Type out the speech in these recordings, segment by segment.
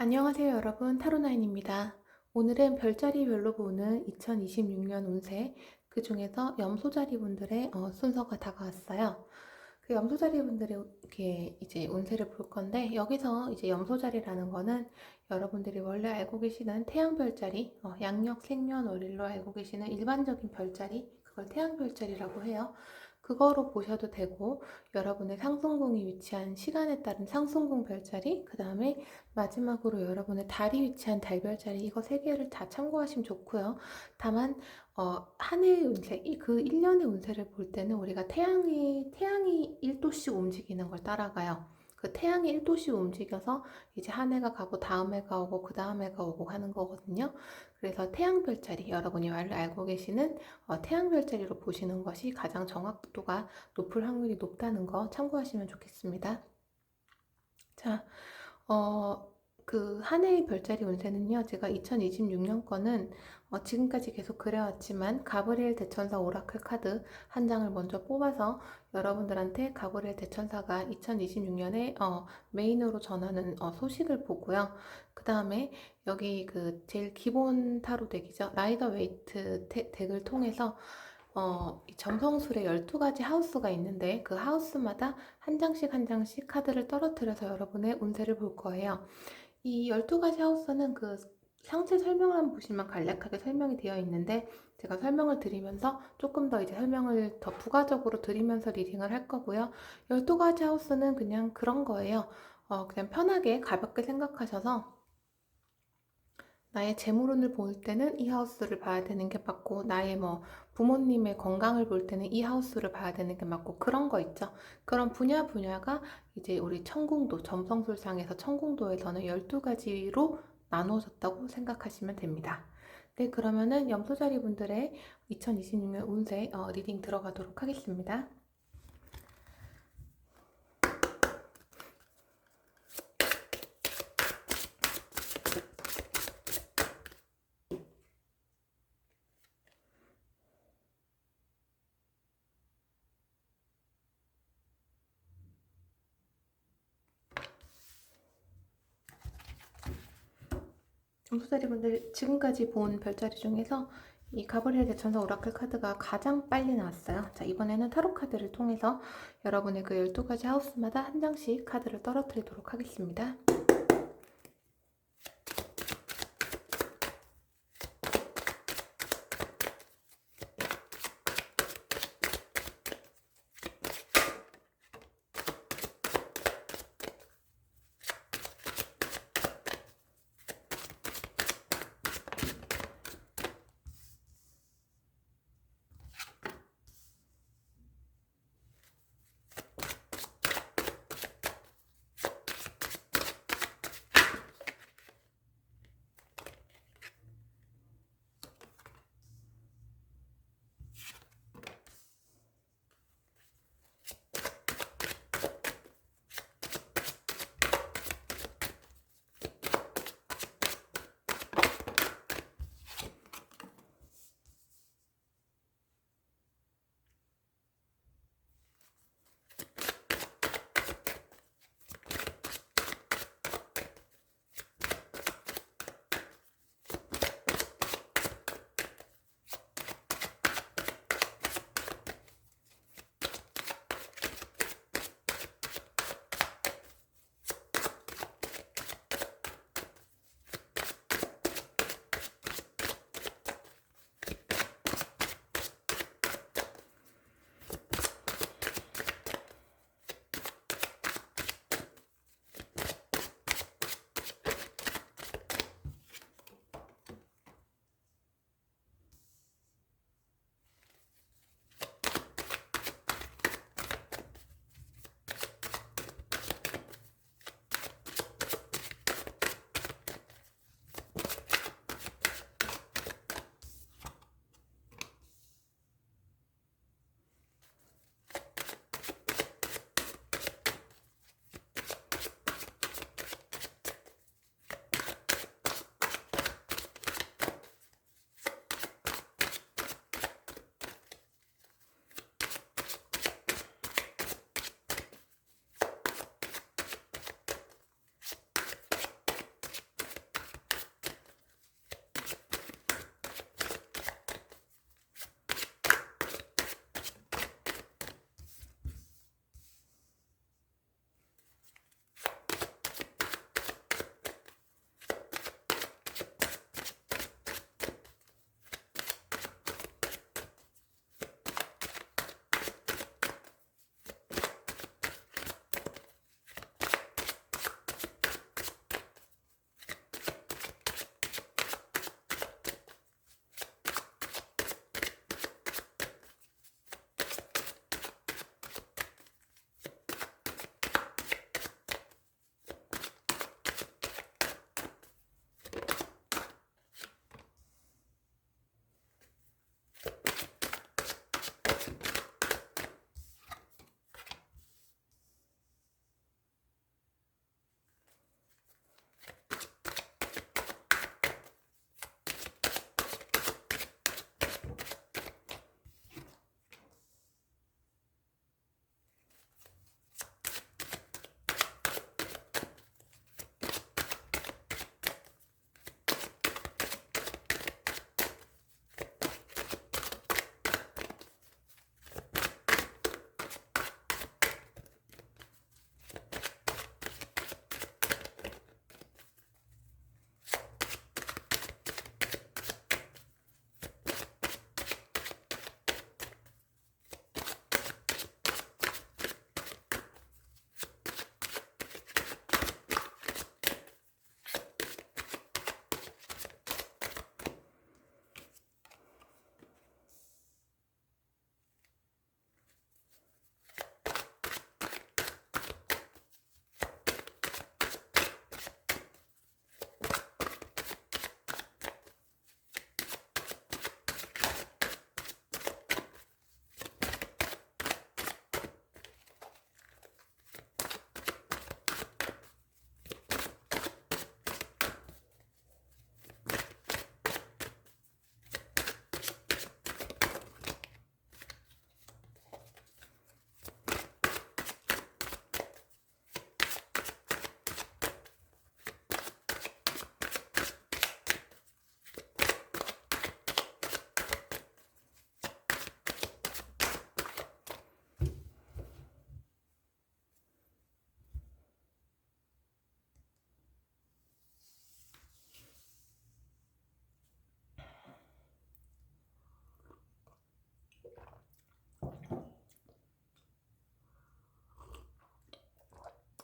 안녕하세요 여러분, 타로나인입니다. 오늘은 별자리별로 보는 2026년 운세, 그 중에서 염소자리 분들의 순서가 다가왔어요. 그 염소자리 분들의 이렇게 이제 운세를 볼 건데, 여기서 이제 염소자리라는 거는 여러분들이 원래 알고 계시는 태양별자리, 양력 생년월일로 알고 계시는 일반적인 별자리, 그걸 태양별자리라고 해요. 그거로 보셔도 되고, 여러분의 상승궁이 위치한 시간에 따른 상승궁 별자리, 그 다음에 마지막으로 여러분의 달이 위치한 달별자리, 이거 세 개를 다 참고하시면 좋고요. 다만 한 해의 운세, 그 1년의 운세를 볼 때는 우리가 태양이 1도씩 움직이는 걸 따라가요. 그 태양이 1도씩 움직여서 이제 한 해가 가고 다음 해가 오고 그 다음 해가 오고 하는 거거든요. 그래서 태양별자리, 여러분이 원래 알고 계시는 태양별자리로 보시는 것이 가장 정확도가 높을 확률이 높다는 거 참고하시면 좋겠습니다. 자, 그 한 해의 별자리 운세는요, 제가 2026년 거는 지금까지 계속 그래왔지만 가브리엘 대천사 오라클 카드 한 장을 먼저 뽑아서 여러분들한테 가브리엘 대천사가 2026년에 메인으로 전하는 소식을 보고요. 그 다음에 여기 그 제일 기본 타로 덱이죠. 라이더 웨이트 덱을 통해서 이 점성술에 12가지 하우스가 있는데 그 하우스마다 한 장씩 한 장씩 카드를 떨어뜨려서 여러분의 운세를 볼 거예요. 이 12가지 하우스는 그 상세 설명만 보시면 간략하게 설명이 되어 있는데, 제가 설명을 드리면서 조금 더 이제 설명을 더 부가적으로 드리면서 리딩을 할 거고요. 12가지 하우스는 그냥 그런 거예요. 그냥 편하게 가볍게 생각하셔서 나의 재물운을 볼 때는 이 하우스를 봐야 되는 게 맞고, 나의 뭐 부모님의 건강을 볼 때는 이 하우스를 봐야 되는 게 맞고, 그런 거 있죠. 그런 분야가 이제 우리 천궁도, 점성술상에서 천궁도에서는 12가지로 나누어졌다고 생각하시면 됩니다. 네, 그러면은 염소자리 분들의 2026년 운세 리딩 들어가도록 하겠습니다. 염소자리 분들, 지금까지 본 별자리 중에서 이 가브리엘 대천사 오라클 카드가 가장 빨리 나왔어요. 자, 이번에는 타로 카드를 통해서 여러분의 그 12가지 하우스마다 한 장씩 카드를 떨어뜨리도록 하겠습니다.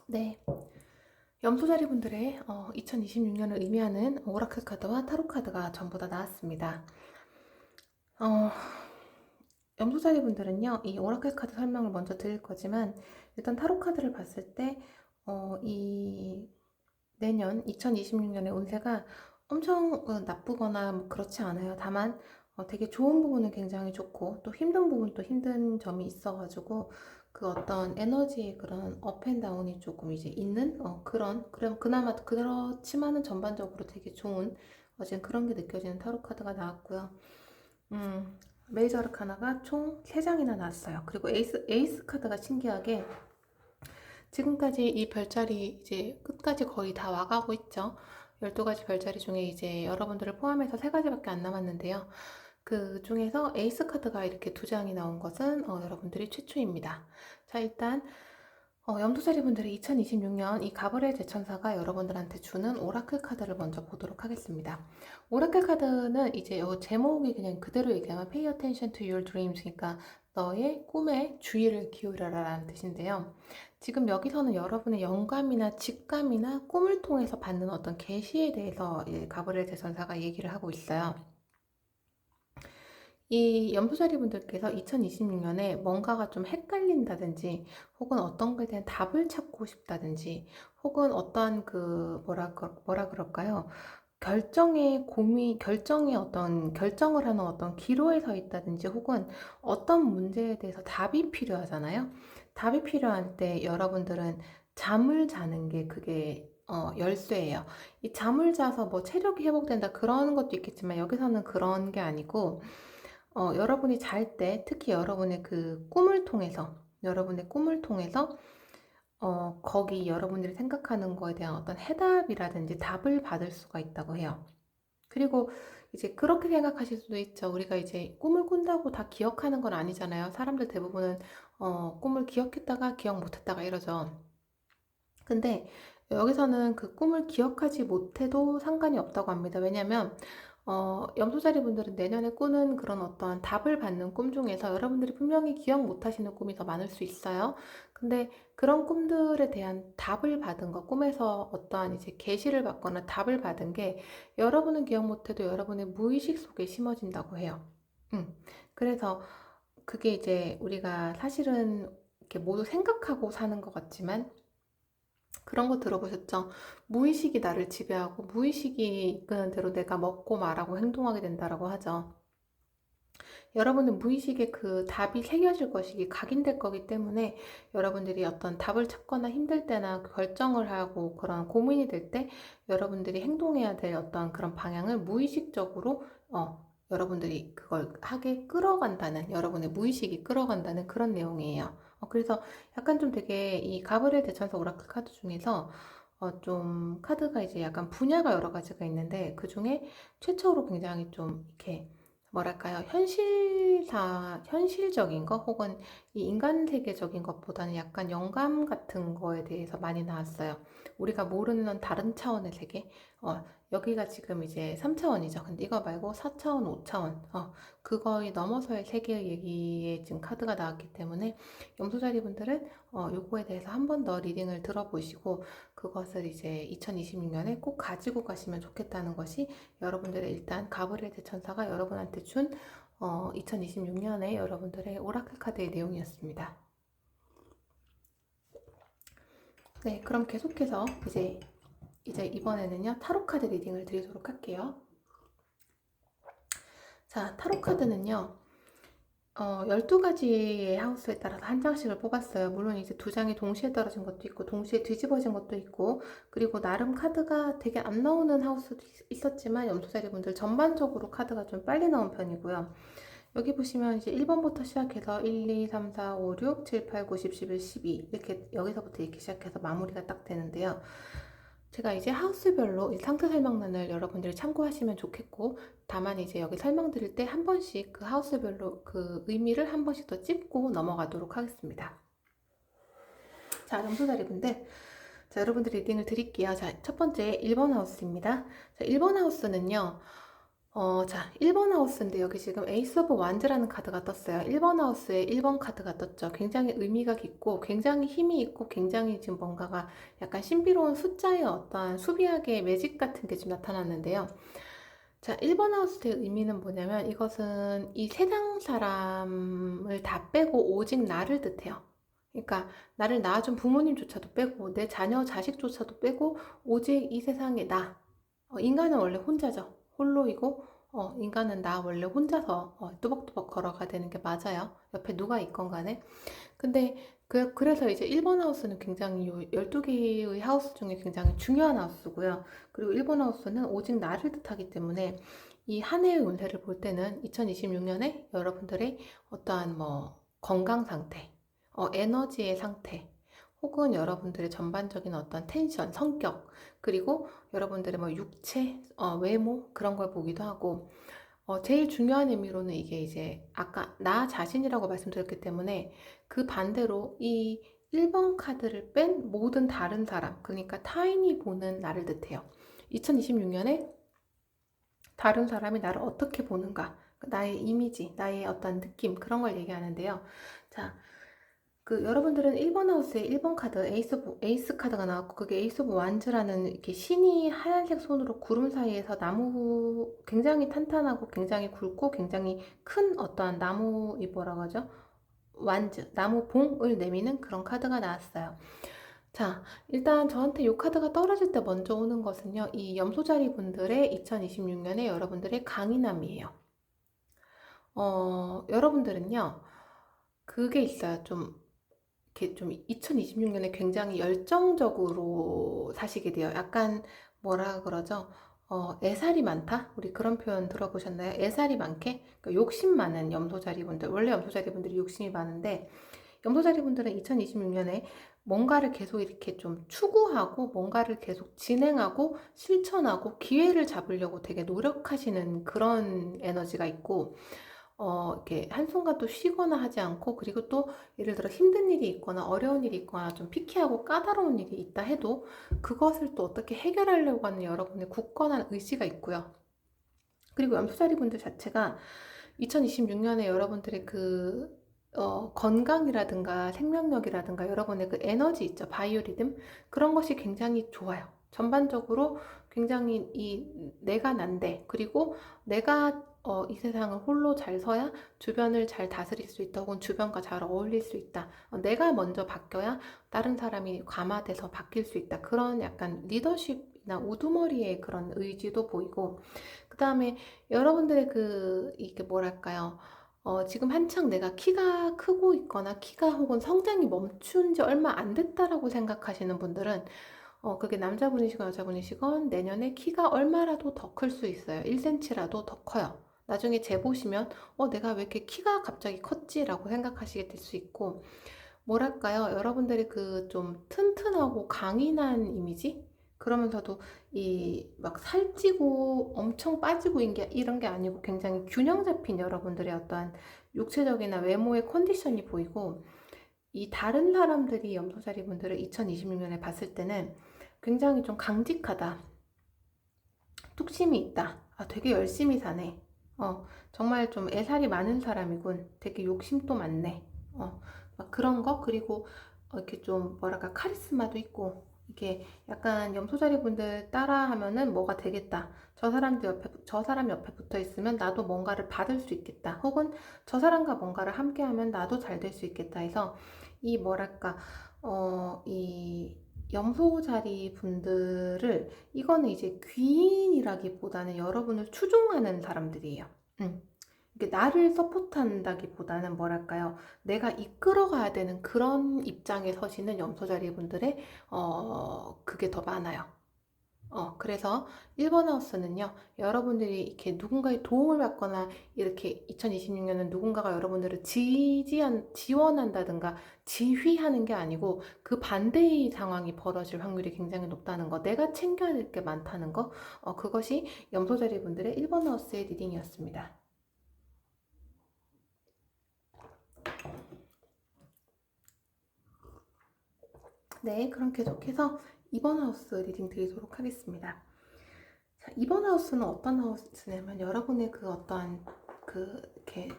네, 염소자리 분들의 2026년을 의미하는 오라클 카드와 타로 카드가 전부 다 나왔습니다. 어, 염소자리 분들은요, 이 오라클 카드 설명을 먼저 드릴 거지만, 일단 타로 카드를 봤을 때, 이 내년 2026년의 운세가 엄청 나쁘거나 뭐 그렇지 않아요. 다만, 되게 좋은 부분은 굉장히 좋고, 또 힘든 부분도 힘든 점이 있어가지고, 그 어떤 에너지의 그런 업앤다운이 조금 이제 있는, 그럼 그나마 그렇지만은 전반적으로 되게 좋은, 지금 그런 게 느껴지는 타로 카드가 나왔고요. 음, 메이저 아르카나가 총 3장이나 나왔어요. 그리고 에이스 카드가 신기하게 지금까지 이 별자리 이제 끝까지 거의 다 와가고 있죠. 12가지 별자리 중에 이제 여러분들을 포함해서 3가지밖에 안 남았는데요. 그 중에서 에이스 카드가 이렇게 2장이 나온 것은 여러분들이 최초입니다. 자, 일단 염소자리 분들의 2026년 이 가브리엘 대천사가 여러분들한테 주는 오라클 카드를 먼저 보도록 하겠습니다. 오라클 카드는 이제 요 제목이 그냥 그대로 얘기하면 Pay attention to your dreams, 그러니까 너의 꿈에 주의를 기울여라 라는 뜻인데요. 지금 여기서는 여러분의 영감이나 직감이나 꿈을 통해서 받는 어떤 계시에 대해서 가브리엘 대천사가 얘기를 하고 있어요. 이 염소자리 분들께서 2026년에 뭔가가 좀 헷갈린다든지, 혹은 어떤 거에 대한 답을 찾고 싶다든지, 혹은 어떠한 뭐라 그럴까요? 결정의 어떤 결정을 하는 어떤 기로에 서 있다든지, 혹은 어떤 문제에 대해서 답이 필요하잖아요. 답이 필요할 때 여러분들은 잠을 자는 게 그게 열쇠예요. 이 잠을 자서 뭐 체력이 회복된다 그런 것도 있겠지만 여기서는 그런 게 아니고 여러분이 잘 때 특히 여러분의 꿈을 통해서 거기 여러분들이 생각하는 거에 대한 어떤 해답이라든지 답을 받을 수가 있다고 해요. 그리고 이제 그렇게 생각하실 수도 있죠. 우리가 이제 꿈을 꾼다고 다 기억하는 건 아니잖아요. 사람들 대부분은 꿈을 기억했다가 기억 못했다가 이러죠. 근데 여기서는 그 꿈을 기억하지 못해도 상관이 없다고 합니다. 왜냐면 염소자리 분들은 내년에 꾸는 그런 어떤 답을 받는 꿈 중에서 여러분들이 분명히 기억 못 하시는 꿈이 더 많을 수 있어요. 근데 그런 꿈들에 대한 답을 받은 거, 꿈에서 어떠한 이제 계시를 받거나 답을 받은 게 여러분은 기억 못 해도 여러분의 무의식 속에 심어진다고 해요. 그래서 그게 이제 우리가 사실은 이렇게 모두 생각하고 사는 것 같지만 그런 거 들어보셨죠? 무의식이 나를 지배하고 무의식이 이끄는 대로 내가 먹고 말하고 행동하게 된다라고 하죠. 여러분은 무의식에 그 답이 새겨질 것이기 각인될 거기 때문에 여러분들이 어떤 답을 찾거나 힘들 때나 결정을 하고 그런 고민이 될 때 여러분들이 행동해야 될 어떤 그런 방향을 무의식적으로 여러분들이 그걸 하게 끌어간다는, 여러분의 무의식이 끌어간다는 그런 내용이에요. 그래서 약간 좀 되게 이 가브리엘 대천사 오라클 카드 중에서 좀 카드가 이제 약간 분야가 여러 가지가 있는데 그 중에 최초로 굉장히 좀 이렇게 뭐랄까요, 현실적인 거 혹은 이 인간 세계적인 것보다는 약간 영감 같은 거에 대해서 많이 나왔어요. 우리가 모르는 다른 차원의 세계. 여기가 지금 이제 3차원이죠. 근데 이거 말고 4차원, 5차원, 그거에 넘어서의 세계 얘기에 지금 카드가 나왔기 때문에 염소자리 분들은 요거에 대해서 한 번 더 리딩을 들어보시고 그것을 이제 2026년에 꼭 가지고 가시면 좋겠다는 것이 여러분들의 일단 가브리엘 대천사가 여러분한테 준 2026년에 여러분들의 오라클 카드의 내용이었습니다. 네, 그럼 계속해서 이제 이번에는요 타로 카드 리딩을 드리도록 할게요. 자, 타로 카드는요 12가지의 하우스에 따라서 한 장씩을 뽑았어요. 물론 이제 2장이 동시에 떨어진 것도 있고 동시에 뒤집어진 것도 있고, 그리고 나름 카드가 되게 안 나오는 하우스도 있었지만 염소자리 분들 전반적으로 카드가 좀 빨리 나온 편이고요. 여기 보시면 이제 1번부터 시작해서 1, 2, 3, 4, 5, 6, 7, 8, 9, 10, 11, 12 이렇게 여기서부터 이렇게 시작해서 마무리가 딱 되는데요. 제가 이제 하우스별로 이 상태 설명란을 여러분들이 참고하시면 좋겠고, 다만 이제 여기 설명드릴 때 한 번씩 그 하우스별로 그 의미를 한 번씩 더 찝고 넘어가도록 하겠습니다. 자, 염소자리 분들, 자, 여러분들 리딩을 드릴게요. 자, 첫 번째 1번 하우스입니다. 자, 1번 하우스는요 자, 1번 하우스인데 여기 지금 에이스 오브 완즈라는 카드가 떴어요. 1번 하우스에 1번 카드가 떴죠. 굉장히 의미가 깊고 굉장히 힘이 있고 굉장히 지금 뭔가가 약간 신비로운 숫자의 어떠한 수비학의 매직 같은 게 지금 나타났는데요. 자, 1번 하우스의 의미는 뭐냐면 이것은 이 세상 사람을 다 빼고 오직 나를 뜻해요. 그러니까 나를 낳아준 부모님조차도 빼고 내 자녀 자식조차도 빼고 오직 이 세상에 나. 인간은 원래 혼자죠. 홀로이고 인간은 나 원래 혼자서 뚜벅뚜벅 걸어가야 되는 게 맞아요. 옆에 누가 있건 간에. 근데 그래서 이제 1번 하우스는 굉장히 요 12개의 하우스 중에 굉장히 중요한 하우스고요. 그리고 1번 하우스는 오직 나를 뜻하기 때문에 이 한 해의 운세를 볼 때는 2026년에 여러분들의 어떠한 뭐 건강 상태, 에너지의 상태, 혹은 여러분들의 전반적인 어떤 텐션, 성격, 그리고 여러분들의 뭐 육체, 외모 그런 걸 보기도 하고 제일 중요한 의미로는 이게 이제 아까 나 자신이라고 말씀드렸기 때문에 그 반대로 이 1번 카드를 뺀 모든 다른 사람, 그러니까 타인이 보는 나를 뜻해요. 2026년에 다른 사람이 나를 어떻게 보는가, 나의 이미지, 나의 어떤 느낌, 그런 걸 얘기하는데요. 자, 여러분들은 1번 하우스에 1번 카드 에이스 카드가 나왔고 그게 에이스 오브 완즈라는 이렇게 신이 하얀색 손으로 구름 사이에서 나무 굉장히 탄탄하고 굉장히 굵고 굉장히 큰 어떠한 나무 이 뭐라고 하죠? 완즈 나무 봉을 내미는 그런 카드가 나왔어요. 자, 일단 저한테 이 카드가 떨어질 때 먼저 오는 것은요. 이 염소자리 분들의 2026년에 여러분들의 강인함이에요. 여러분들은요. 그게 있어요. 좀 이렇게 좀 2026년에 굉장히 열정적으로 사시게 돼요. 약간 뭐라 그러죠? 애살이 많다? 우리 그런 표현 들어보셨나요? 애살이 많게? 그러니까 욕심 많은 염소자리 분들. 원래 염소자리 분들이 욕심이 많은데 염소자리 분들은 2026년에 뭔가를 계속 이렇게 좀 추구하고 뭔가를 계속 진행하고 실천하고 기회를 잡으려고 되게 노력하시는 그런 에너지가 있고 이렇게 한순간도 쉬거나 하지 않고, 그리고 또 예를 들어 힘든 일이 있거나 어려운 일이 있거나 좀 피키하고 까다로운 일이 있다 해도 그것을 또 어떻게 해결하려고 하는 여러분의 굳건한 의지가 있고요. 그리고 염소자리 분들 자체가 2026년에 여러분들의 건강이라든가 생명력이라든가 여러분의 그 에너지 있죠. 바이오리듬. 그런 것이 굉장히 좋아요. 전반적으로 굉장히 내가 난데, 그리고 내가 이 세상을 홀로 잘 서야 주변을 잘 다스릴 수 있다, 혹은 주변과 잘 어울릴 수 있다. 내가 먼저 바뀌어야 다른 사람이 감화돼서 바뀔 수 있다. 그런 약간 리더십이나 우두머리의 그런 의지도 보이고, 그 다음에 여러분들의 이게 뭐랄까요. 지금 한창 내가 키가 크고 있거나 키가 혹은 성장이 멈춘 지 얼마 안 됐다라고 생각하시는 분들은 그게 남자분이시건 여자분이시건 내년에 키가 얼마라도 더 클 수 있어요. 1cm라도 더 커요. 나중에 재보시면 내가 왜 이렇게 키가 갑자기 컸지라고 생각하시게 될 수 있고, 뭐랄까요? 여러분들의 그 좀 튼튼하고 강인한 이미지? 그러면서도 이 막 살찌고 엄청 빠지고 이런 게 아니고 굉장히 균형 잡힌 여러분들의 어떠한 육체적이나 외모의 컨디션이 보이고, 이 다른 사람들이 염소자리 분들을 2026년에 봤을 때는 굉장히 좀 강직하다. 뚝심이 있다. 아, 되게 열심히 사네. 정말 좀 애살이 많은 사람이군. 되게 욕심도 많네. 막 그런 거. 그리고 이렇게 좀 뭐랄까 카리스마도 있고, 이게 약간 염소자리 분들 따라 하면은 뭐가 되겠다. 저 사람 옆에 붙어 있으면 나도 뭔가를 받을 수 있겠다. 혹은 저 사람과 뭔가를 함께 하면 나도 잘 될 수 있겠다 해서 이 뭐랄까 이 염소자리 분들을, 이거는 이제 귀인이라기보다는 여러분을 추종하는 사람들이에요. 이게 나를 서포트한다기보다는 뭐랄까요? 내가 이끌어가야 되는 그런 입장에 서시는 염소자리 분들의 그게 더 많아요. 그래서 1번 하우스는요, 여러분들이 이렇게 누군가의 도움을 받거나, 이렇게 2026년은 누군가가 여러분들을 지원한다든가 지휘하는 게 아니고 그 반대의 상황이 벌어질 확률이 굉장히 높다는 거, 내가 챙겨야 될 게 많다는 거, 그것이 염소자리 분들의 1번 하우스의 리딩이었습니다. 네, 그럼 계속해서 2번 하우스 리딩 드리도록 하겠습니다. 이번 하우스는 어떤 하우스냐면 여러분의 그 어떠한 이렇게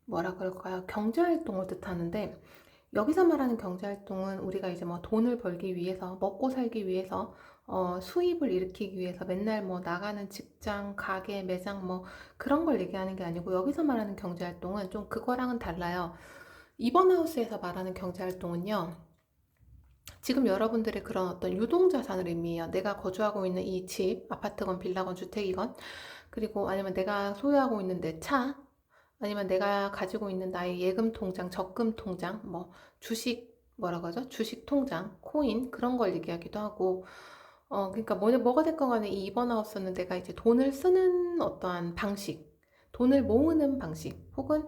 뭐라 그럴까요? 경제 활동을 뜻하는데, 여기서 말하는 경제 활동은 우리가 이제 뭐 돈을 벌기 위해서, 먹고 살기 위해서, 수입을 일으키기 위해서 맨날 뭐 나가는 직장, 가게, 매장 뭐 그런 걸 얘기하는 게 아니고, 여기서 말하는 경제 활동은 좀 그거랑은 달라요. 이번 하우스에서 말하는 경제 활동은요, 지금 여러분들의 그런 어떤 유동자산을 의미해요. 내가 거주하고 있는 이 집, 아파트건 빌라건 주택이건, 그리고 아니면 내가 소유하고 있는 내 차, 아니면 내가 가지고 있는 나의 예금 통장, 적금 통장, 뭐 주식 뭐라고 하죠? 주식 통장, 코인 그런 걸 얘기하기도 하고, 그러니까 뭐가 됐건 간에 이 이번 하우스는 내가 이제 돈을 쓰는 어떠한 방식, 돈을 모으는 방식, 혹은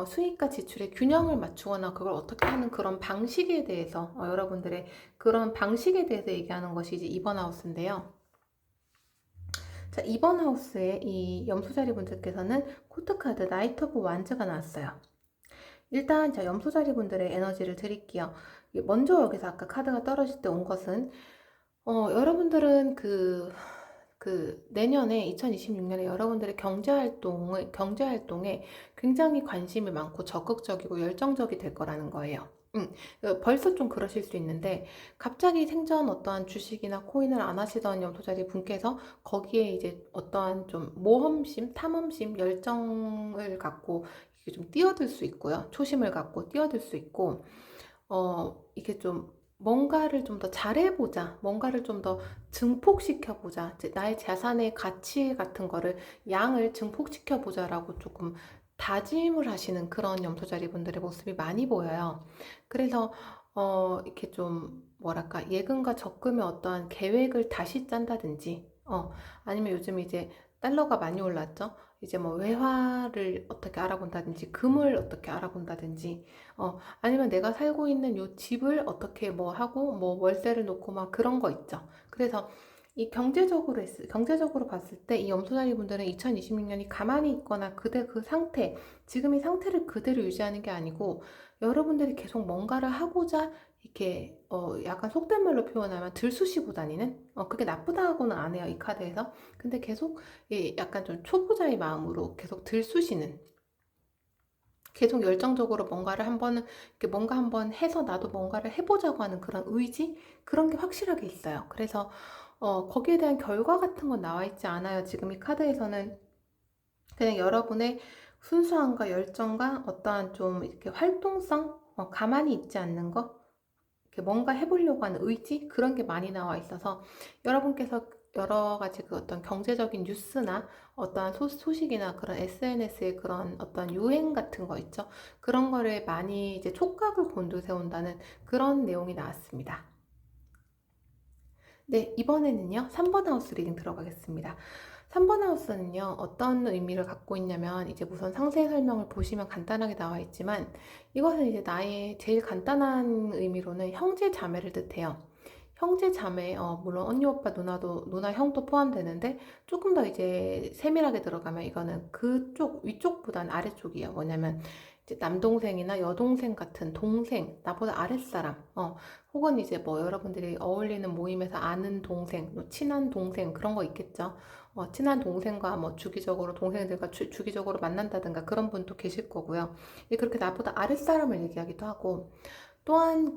수익과 지출의 균형을 맞추거나 그걸 어떻게 하는 그런 방식에 대해서, 여러분들의 그런 방식에 대해서 얘기하는 것이 이제 이번 하우스인데요. 자, 이번 하우스의 이 염소자리 분들께서는 코트카드 나이트 오브 완즈가 나왔어요. 일단 자, 염소자리 분들의 에너지를 드릴게요. 먼저 여기서 아까 카드가 떨어질 때 온 것은, 여러분들은 내년에 2026년에 여러분들의 경제 활동에 굉장히 관심이 많고 적극적이고 열정적이 될 거라는 거예요. 벌써 좀 그러실 수 있는데, 갑자기 생전 어떠한 주식이나 코인을 안 하시던 염소자리 분께서 거기에 이제 어떠한 좀 모험심, 탐험심, 열정을 갖고 이게 좀 뛰어들 수 있고요. 초심을 갖고 뛰어들 수 있고, 이게 좀 뭔가를 좀 더 잘해보자, 뭔가를 좀 더 증폭시켜보자, 나의 자산의 가치 같은 거를, 양을 증폭시켜보자라고 조금 다짐을 하시는 그런 염소자리 분들의 모습이 많이 보여요. 그래서 이렇게 좀 뭐랄까, 예금과 적금의 어떠한 계획을 다시 짠다든지, 아니면 요즘 이제 달러가 많이 올랐죠. 이제 뭐 외화를 어떻게 알아본다든지, 금을 어떻게 알아본다든지, 아니면 내가 살고 있는 요 집을 어떻게 뭐 하고 뭐 월세를 놓고 막 그런 거 있죠. 그래서 이 경제적으로 봤을 때 이 염소자리 분들은 2026년이 가만히 있거나 그 상태, 지금 이 상태를 그대로 유지하는 게 아니고, 여러분들이 계속 뭔가를 하고자 이렇게 약간 속된 말로 표현하면 들쑤시고 다니는, 그게 나쁘다고는 안 해요, 이 카드에서. 근데 계속 약간 좀 초보자의 마음으로 계속 들쑤시는, 계속 열정적으로 뭔가 한번 해서 나도 뭔가를 해보자고 하는 그런 의지? 그런 게 확실하게 있어요. 그래서, 거기에 대한 결과 같은 건 나와 있지 않아요. 지금 이 카드에서는 그냥 여러분의 순수함과 열정과 어떠한 좀 이렇게 활동성, 가만히 있지 않는 거, 이렇게 뭔가 해보려고 하는 의지? 그런 게 많이 나와 있어서, 여러분께서 여러 가지 그 어떤 경제적인 뉴스나 어떠한 소식이나 그런 SNS의 그런 어떤 유행 같은 거 있죠. 그런 거를 많이 이제 촉각을 곤두세운다는 그런 내용이 나왔습니다. 네, 이번에는요, 3번 하우스 리딩 들어가겠습니다. 3번 하우스는요, 어떤 의미를 갖고 있냐면, 이제 우선 상세 설명을 보시면 간단하게 나와 있지만, 이것은 이제 나의 제일 간단한 의미로는 형제 자매를 뜻해요. 형제 자매, 물론 언니, 오빠, 누나, 형도 포함되는데, 조금 더 이제 세밀하게 들어가면 이거는 그쪽, 위쪽보단 아래쪽이에요. 뭐냐면, 이제 남동생이나 여동생 같은 동생, 나보다 아랫사람, 혹은 이제 뭐 여러분들이 어울리는 모임에서 아는 동생, 뭐 친한 동생 그런 거 있겠죠. 친한 동생과 뭐 주기적으로 동생들과 주기적으로 만난다든가 그런 분도 계실 거고요. 그렇게 나보다 아랫사람을 얘기하기도 하고, 또한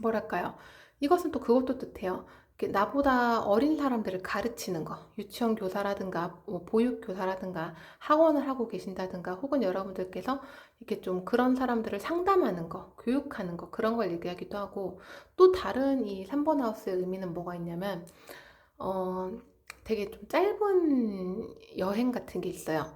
뭐랄까요? 이것은 또 그것도 뜻해요. 나보다 어린 사람들을 가르치는 거, 유치원 교사라든가, 뭐 보육 교사라든가, 학원을 하고 계신다든가, 혹은 여러분들께서 이렇게 좀 그런 사람들을 상담하는 거, 교육하는 거, 그런 걸 얘기하기도 하고, 또 다른 이 3번 하우스의 의미는 뭐가 있냐면, 어, 되게 좀 짧은 여행 같은 게 있어요.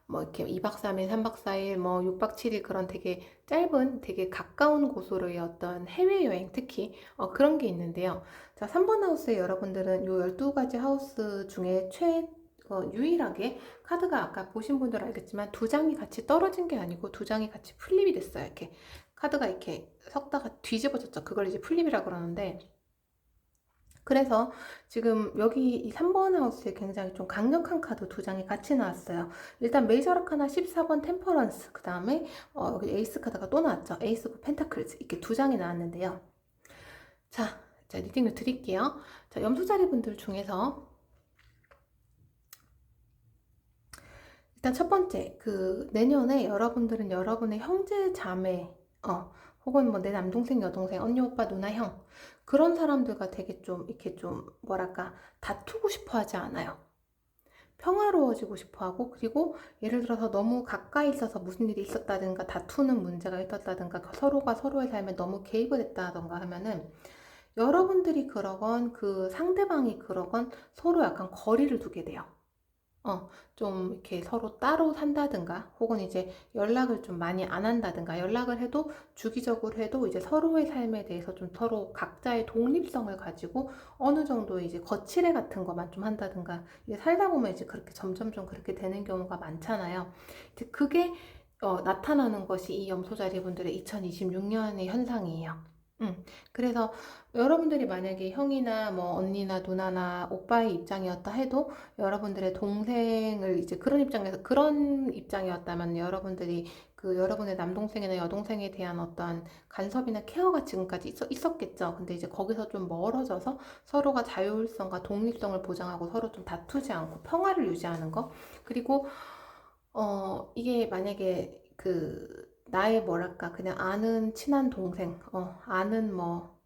뭐 이렇게 2박 3일, 3박 4일, 뭐 6박 7일 그런 되게 짧은, 되게 가까운 곳으로의 어떤 해외여행 특히 그런 게 있는데요. 자, 3번 하우스에 여러분들은 요 12가지 하우스 중에 유일하게 카드가 아까 보신 분들 알겠지만 두 장이 같이 떨어진 게 아니고 두 장이 같이 플립이 됐어요. 이렇게 카드가 이렇게 섞다가 뒤집어졌죠. 그걸 이제 플립이라 그러는데, 그래서 지금 여기 이 3번 하우스에 굉장히 좀 강력한 카드 두 장이 같이 나왔어요. 일단 메이저 아카나 14번 템퍼런스, 그 다음에 여기 에이스 카드가 또 나왔죠. 에이스 오브 펜타클즈, 이렇게 두 장이 나왔는데요. 자, 자, 리딩을 드릴게요. 자, 염소자리 분들 중에서 일단 첫 번째, 내년에 여러분들은 여러분의 형제, 자매, 혹은 뭐 내 남동생, 여동생, 언니, 오빠, 누나, 형 그런 사람들과 되게 좀 이렇게 좀 뭐랄까 다투고 싶어 하지 않아요. 평화로워지고 싶어 하고, 그리고 예를 들어서 너무 가까이 있어서 무슨 일이 있었다든가 다투는 문제가 있었다든가 서로가 서로의 삶에 너무 개입을 했다던가 하면은 여러분들이 그러건 그 상대방이 그러건 서로 약간 거리를 두게 돼요. 좀 이렇게 서로 따로 산다든가, 혹은 이제 연락을 좀 많이 안 한다든가, 연락을 해도 주기적으로 해도 이제 서로의 삶에 대해서 좀 서로 각자의 독립성을 가지고 어느 정도 이제 거칠애 같은 것만 좀 한다든가, 이제 살다 보면 이제 그렇게 점점 좀 그렇게 되는 경우가 많잖아요. 이제 그게 나타나는 것이 이 염소자리 분들의 2026년의 현상이에요. 그래서 여러분들이 만약에 형이나 뭐 언니나 누나나 오빠의 입장이었다 해도 여러분들의 동생을 이제 그런 입장이었다면 여러분들이 여러분의 남동생이나 여동생에 대한 어떤 간섭이나 케어가 지금까지 있었겠죠. 근데 이제 거기서 좀 멀어져서 서로가 자율성과 독립성을 보장하고 서로 좀 다투지 않고 평화를 유지하는 거. 그리고 이게 만약에 나의 뭐랄까 그냥 아는 친한 동생, 아는 뭐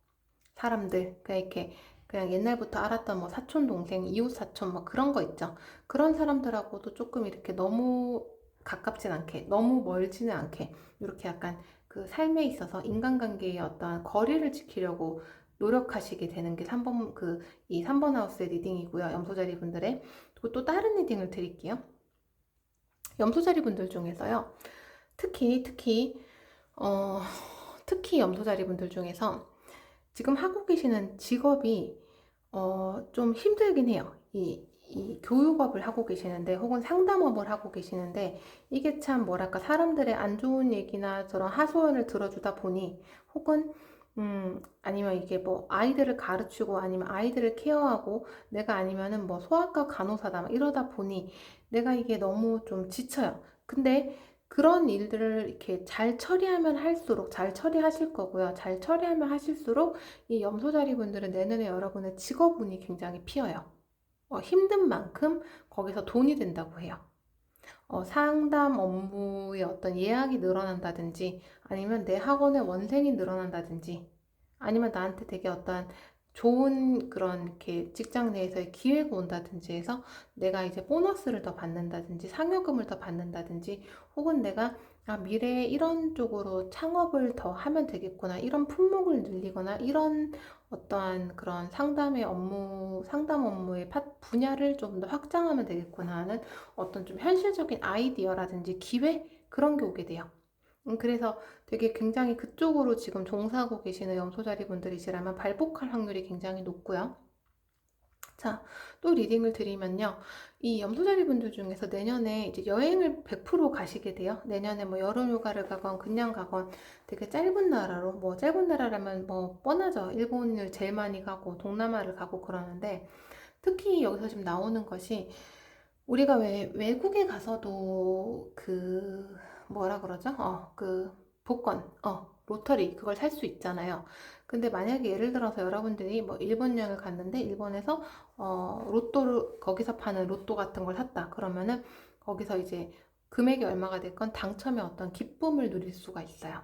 사람들, 그냥 이렇게 그냥 옛날부터 알았던 뭐 사촌 동생, 이웃 사촌 뭐 그런 거 있죠. 그런 사람들하고도 조금 이렇게 너무 가깝진 않게, 너무 멀지는 않게 이렇게 약간 그 삶에 있어서 인간관계의 어떤 거리를 지키려고 노력하시게 되는 게 이 3번 하우스의 리딩이고요. 염소자리 분들의. 그리고 또 다른 리딩을 드릴게요. 염소자리 분들 중에서요. 어, 특히 염소자리 분들 중에서 지금 하고 계시는 직업이 좀 힘들긴 해요. 이 교육업을 하고 계시는데, 혹은 상담업을 하고 계시는데, 이게 참 뭐랄까 사람들의 안 좋은 얘기나 저런 하소연을 들어주다 보니, 혹은 아니면 이게 뭐 아이들을 가르치고 아니면 아이들을 케어하고, 내가 아니면은 뭐 소아과 간호사다 막 이러다 보니 내가 이게 너무 좀 지쳐요. 근데 그런 일들을 이렇게 잘 처리하면 할수록 잘 처리하실 거고요. 잘 처리하면 하실수록 이 염소자리 분들은 내년에 여러분의 직업운이 굉장히 피어요. 힘든 만큼 거기서 돈이 된다고 해요. 상담 업무의 어떤 예약이 늘어난다든지, 아니면 내 학원의 원생이 늘어난다든지, 아니면 나한테 되게 어떤 좋은 그런 이렇게 직장 내에서의 기회가 온다든지 해서 내가 이제 보너스를 더 받는다든지 상여금을 더 받는다든지, 혹은 내가 미래에 이런 쪽으로 창업을 더 하면 되겠구나, 이런 품목을 늘리거나 이런 어떠한 그런 상담 업무의 분야를 좀 더 확장하면 되겠구나 하는 어떤 좀 현실적인 아이디어라든지 기회, 그런 게 오게 돼요. 그래서 되게 굉장히 그쪽으로 지금 종사하고 계시는 염소자리 분들이시라면 발복할 확률이 굉장히 높고요. 자, 또 리딩을 드리면요. 이 염소자리 분들 중에서 내년에 이제 여행을 100% 가시게 돼요. 내년에 뭐 여름 휴가를 가건 그냥 가건 되게 짧은 나라로, 뭐 짧은 나라라면 뭐 뻔하죠. 일본을 제일 많이 가고 동남아를 가고 그러는데, 특히 여기서 지금 나오는 것이, 우리가 왜 외국에 가서도 뭐라 그러죠? 복권, 로터리 그걸 살 수 있잖아요. 근데 만약에 예를 들어서 여러분들이 뭐 일본 여행을 갔는데 일본에서 로또를 거기서 파는 로또 같은 걸 샀다. 그러면은 거기서 이제 금액이 얼마가 됐건 당첨의 어떤 기쁨을 누릴 수가 있어요.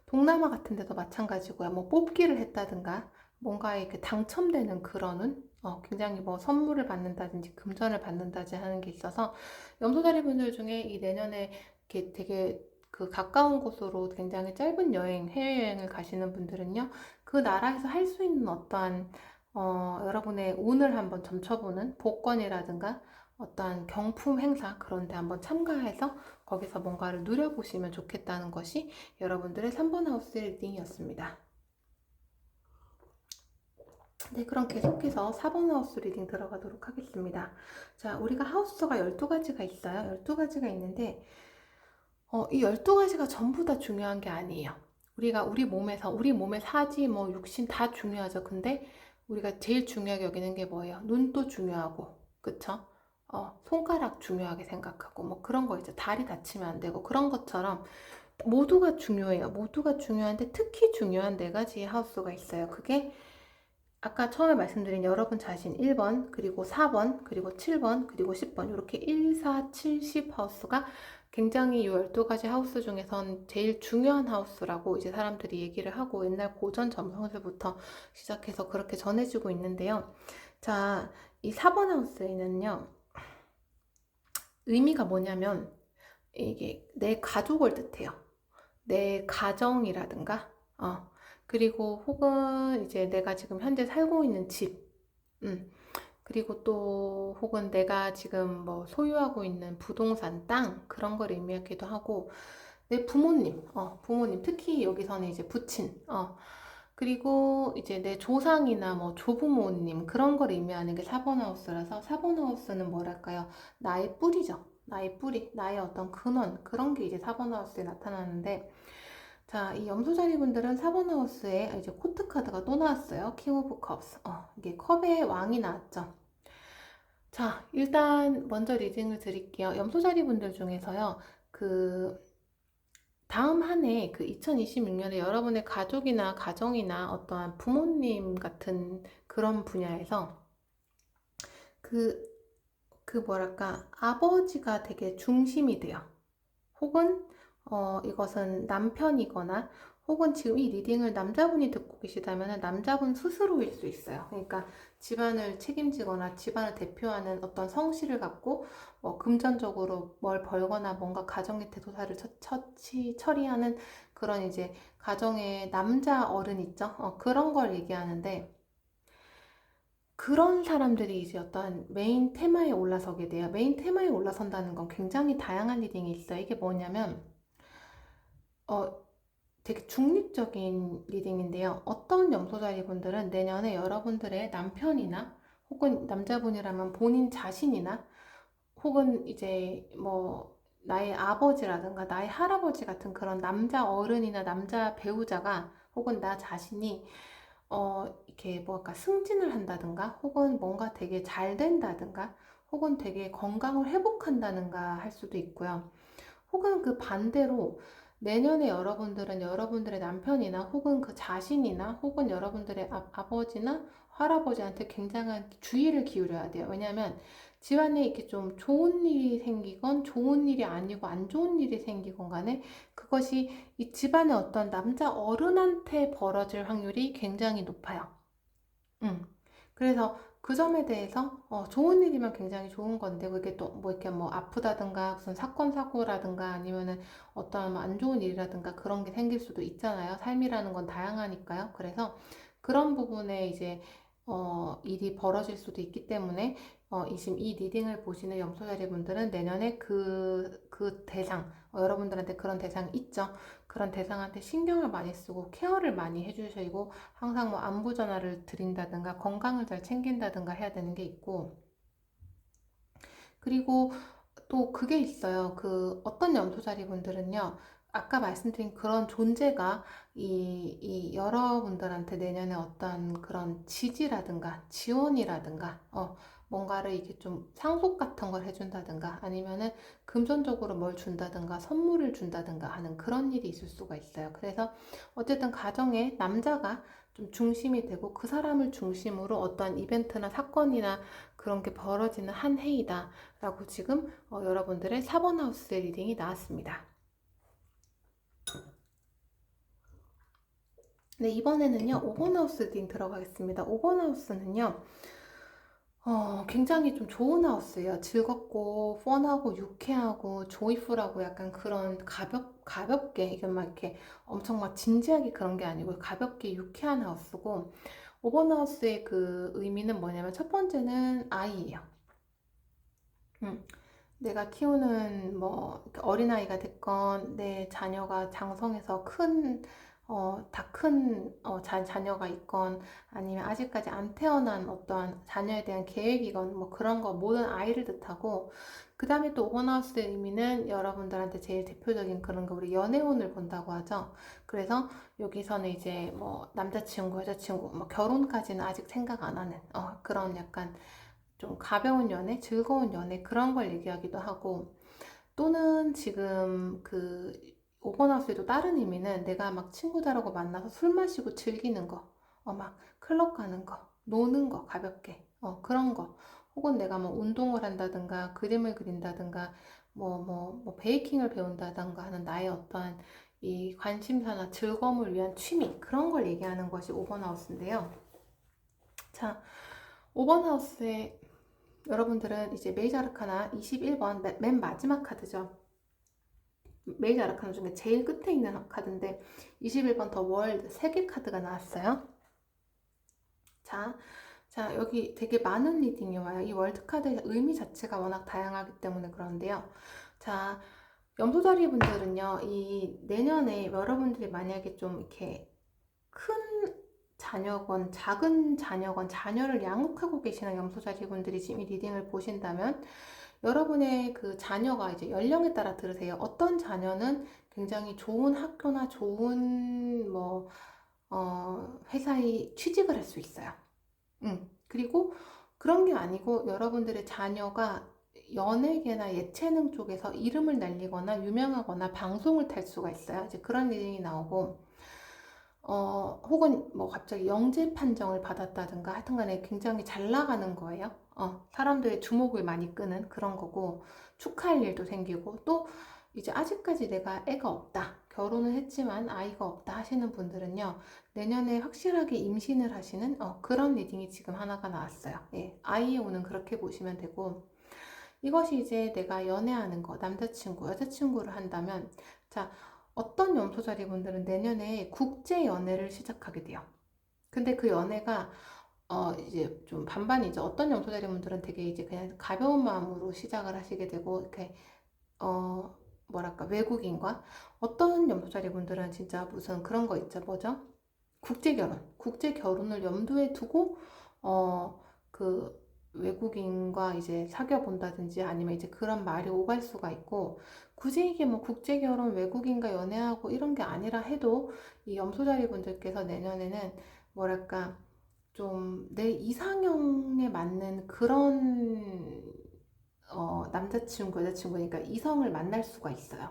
동남아 같은 데도 마찬가지고요. 뭐 뽑기를 했다든가 뭔가에 당첨되는 그런 굉장히 뭐 선물을 받는다든지 금전을 받는다든지 하는 게 있어서, 염소자리 분들 중에 이 내년에 이렇게 되게 가까운 곳으로 굉장히 짧은 해외여행을 가시는 분들은요, 그 나라에서 할 수 있는 어떠한 여러분의 운을 한번 점쳐보는 복권이라든가 어떠한 경품 행사, 그런 데 한번 참가해서 거기서 뭔가를 누려보시면 좋겠다는 것이 여러분들의 3번 하우스 리딩이었습니다. 네, 그럼 계속해서 4번 하우스 리딩 들어가도록 하겠습니다. 자, 우리가 하우스가 12가지가 있어요. 12가지가 있는데, 이 12가지가 전부 다 중요한 게 아니에요. 우리 몸의 사지, 뭐, 육신 다 중요하죠. 근데 우리가 제일 중요하게 여기는 게 뭐예요? 눈도 중요하고, 그쵸? 손가락 중요하게 생각하고, 뭐 그런 거 있죠. 다리 다치면 안 되고, 그런 것처럼 모두가 중요해요. 모두가 중요한데 특히 중요한 네 가지의 하우스가 있어요. 그게 아까 처음에 말씀드린 여러분 자신 1번, 그리고 4번, 그리고 7번, 그리고 10번 이렇게 1, 4, 7, 10 하우스가 굉장히 이 12가지 하우스 중에선 제일 중요한 하우스라고 이제 사람들이 얘기를 하고 옛날 고전 점성술부터 시작해서 그렇게 전해지고 있는데요. 자, 이 4번 하우스에는요. 의미가 뭐냐면 이게 내 가족을 뜻해요. 내 가정이라든가, 그리고 혹은 이제 내가 지금 현재 살고 있는 집, 그리고 또 혹은 내가 지금 뭐 소유하고 있는 부동산, 땅, 그런 걸 의미하기도 하고, 내 부모님, 부모님, 특히 여기서는 이제 부친, 그리고 이제 내 조상이나 뭐 조부모님, 그런 걸 의미하는 게 4번 하우스라서 4번 하우스는 뭐랄까요? 나의 뿌리죠. 나의 뿌리, 나의 어떤 근원, 그런 게 이제 4번 하우스에 나타나는데, 자, 이 염소자리 분들은 4번 하우스에 이제 코트 카드가 또 나왔어요. 킹 오브 컵스. 이게 컵의 왕이 나왔죠. 자, 일단 먼저 리딩을 드릴게요. 염소자리 분들 중에서요. 그 다음 한 해, 그 2026년에 여러분의 가족이나 가정이나 어떠한 부모님 같은 그런 분야에서 그, 그 뭐랄까, 아버지가 되게 중심이 돼요. 혹은 이것은 남편이거나 혹은 지금 이 리딩을 남자분이 듣고 계시다면 남자분 스스로일 수 있어요. 그러니까 집안을 책임지거나 집안을 대표하는 어떤 성씨를 갖고 금전적으로 뭘 벌거나 뭔가 가정의 대소사를 처리하는 그런 이제 가정의 남자 어른 있죠? 그런 걸 얘기하는데 그런 사람들이 이제 어떤 메인 테마에 올라서게 돼요. 메인 테마에 올라선다는 건 굉장히 다양한 리딩이 있어요. 이게 뭐냐면 어, 되게 중립적인 리딩인데요. 어떤 염소자리 분들은 내년에 여러분들의 남편이나 혹은 남자분이라면 본인 자신이나 혹은 이제 뭐 나의 아버지라든가 나의 할아버지 같은 그런 남자 어른이나 남자 배우자가 혹은 나 자신이 이렇게 뭐랄까 승진을 한다든가 혹은 뭔가 되게 잘 된다든가 혹은 되게 건강을 회복한다든가 할 수도 있고요. 혹은 그 반대로 내년에 여러분들은 여러분들의 남편이나 혹은 그 자신이나 혹은 여러분들의 아버지나 할아버지한테 굉장한 주의를 기울여야 돼요. 왜냐하면 집안에 이렇게 좀 좋은 일이 생기건 좋은 일이 아니고 안 좋은 일이 생기건 간에 그것이 이 집안의 어떤 남자 어른한테 벌어질 확률이 굉장히 높아요. 음. 그래서 그 점에 대해서 좋은 일이면 굉장히 좋은 건데 그게 또 뭐 이렇게 뭐 아프다든가 무슨 사건 사고라든가 아니면은 어떠한 뭐안 좋은 일이라든가 그런 게 생길 수도 있잖아요. 삶이라는 건 다양하니까요. 그래서 그런 부분에 이제 일이 벌어질 수도 있기 때문에 지금 이 리딩을 보시는 염소자리 분들은 내년에 그 대상 여러분들한테 그런 대상이 있죠. 그런 대상한테 신경을 많이 쓰고 케어를 많이 해주시고 항상 뭐 안부 전화를 드린다든가 건강을 잘 챙긴다든가 해야 되는 게 있고 그리고 또 그게 있어요. 그 어떤 염소자리 분들은요. 아까 말씀드린 그런 존재가 이 여러분들한테 내년에 어떤 그런 지지라든가 지원이라든가 뭔가를 이게 좀 상속 같은 걸 해준다든가 아니면은 금전적으로 뭘 준다든가 선물을 준다든가 하는 그런 일이 있을 수가 있어요. 그래서 어쨌든 가정에 남자가 좀 중심이 되고 그 사람을 중심으로 어떤 이벤트나 사건이나 그런 게 벌어지는 한 해이다 라고 지금 여러분들의 4번 하우스의 리딩이 나왔습니다. 네, 이번에는요 5번 하우스 리딩 들어가겠습니다. 5번 하우스는요 굉장히 좀 좋은 하우스예요. 즐겁고 펀하고 유쾌하고 조이풀하고 약간 그런 가볍게 이게 막 이렇게 엄청 막 진지하게 그런 게 아니고 가볍게 유쾌한 하우스고 5번 하우스의 그 의미는 뭐냐면 첫 번째는 아이예요. 음, 내가 키우는 뭐 어린아이가 됐건 내 자녀가 장성해서 다 큰 자녀가 있건 아니면 아직까지 안 태어난 어떠한 자녀에 대한 계획이건 뭐 그런 거 모든 아이를 뜻하고 그 다음에 또 오버나우스의 의미는 여러분들한테 제일 대표적인 그런 거 우리 연애운을 본다고 하죠. 그래서 여기서는 이제 뭐 남자친구, 여자친구, 뭐 결혼까지는 아직 생각 안 하는 그런 약간 좀 가벼운 연애, 즐거운 연애 그런 걸 얘기하기도 하고 또는 지금 그 오버나우스에도 다른 의미는 내가 막 친구들하고 만나서 술 마시고 즐기는 거, 막 클럽 가는 거, 노는 거, 가볍게, 그런 거. 혹은 내가 뭐 운동을 한다든가, 그림을 그린다든가, 뭐 베이킹을 배운다든가 하는 나의 어떠한 이 관심사나 즐거움을 위한 취미, 그런 걸 얘기하는 것이 오버나우스인데요. 자, 오버나우스의 여러분들은 이제 메이저 아르카나 21번 맨 마지막 카드죠. 메이저 아르카나 중에 제일 끝에 있는 카드인데 21번 더 월드 세계 카드가 나왔어요. 자, 여기 되게 많은 리딩이 와요. 이 월드 카드의 의미 자체가 워낙 다양하기 때문에 그런데요. 자, 염소자리 분들은요, 이 내년에 여러분들이 만약에 좀 이렇게 큰 자녀건 작은 자녀건 자녀를 양육하고 계시는 염소자리 분들이 지금 이 리딩을 보신다면 여러분의 그 자녀가 이제 연령에 따라 들으세요. 어떤 자녀는 굉장히 좋은 학교나 좋은 회사에 취직을 할 수 있어요. 그리고 그런 게 아니고 여러분들의 자녀가 연예계나 예체능 쪽에서 이름을 날리거나 유명하거나 방송을 탈 수가 있어요. 이제 그런 리딩이 나오고, 혹은 뭐 갑자기 영재 판정을 받았다든가 하여튼 간에 굉장히 잘 나가는 거예요. 사람들의 주목을 많이 끄는 그런 거고, 축하할 일도 생기고, 또 이제 아직까지 내가 애가 없다. 결혼을 했지만 아이가 없다 하시는 분들은요, 내년에 확실하게 임신을 하시는 그런 리딩이 지금 하나가 나왔어요. 예, 아이의 오는 그렇게 보시면 되고, 이것이 이제 내가 연애하는 거, 남자친구, 여자친구를 한다면, 자, 어떤 염소자리 분들은 내년에 국제 연애를 시작하게 돼요. 근데 그 연애가 이제 좀 반반이죠. 어떤 염소자리 분들은 되게 이제 그냥 가벼운 마음으로 시작을 하시게 되고 이렇게 뭐랄까 외국인과 어떤 염소자리 분들은 진짜 무슨 그런 거 있죠. 뭐죠? 국제 결혼을 염두에 두고 그 외국인과 이제 사귀어 본다든지 아니면 이제 그런 말이 오갈 수가 있고 굳이 이게 뭐 국제 결혼 외국인과 연애하고 이런 게 아니라 해도 이 염소자리 분들께서 내년에는 뭐랄까 좀 내 이상형에 맞는 그런 남자친구, 여자친구니까 이성을 만날 수가 있어요.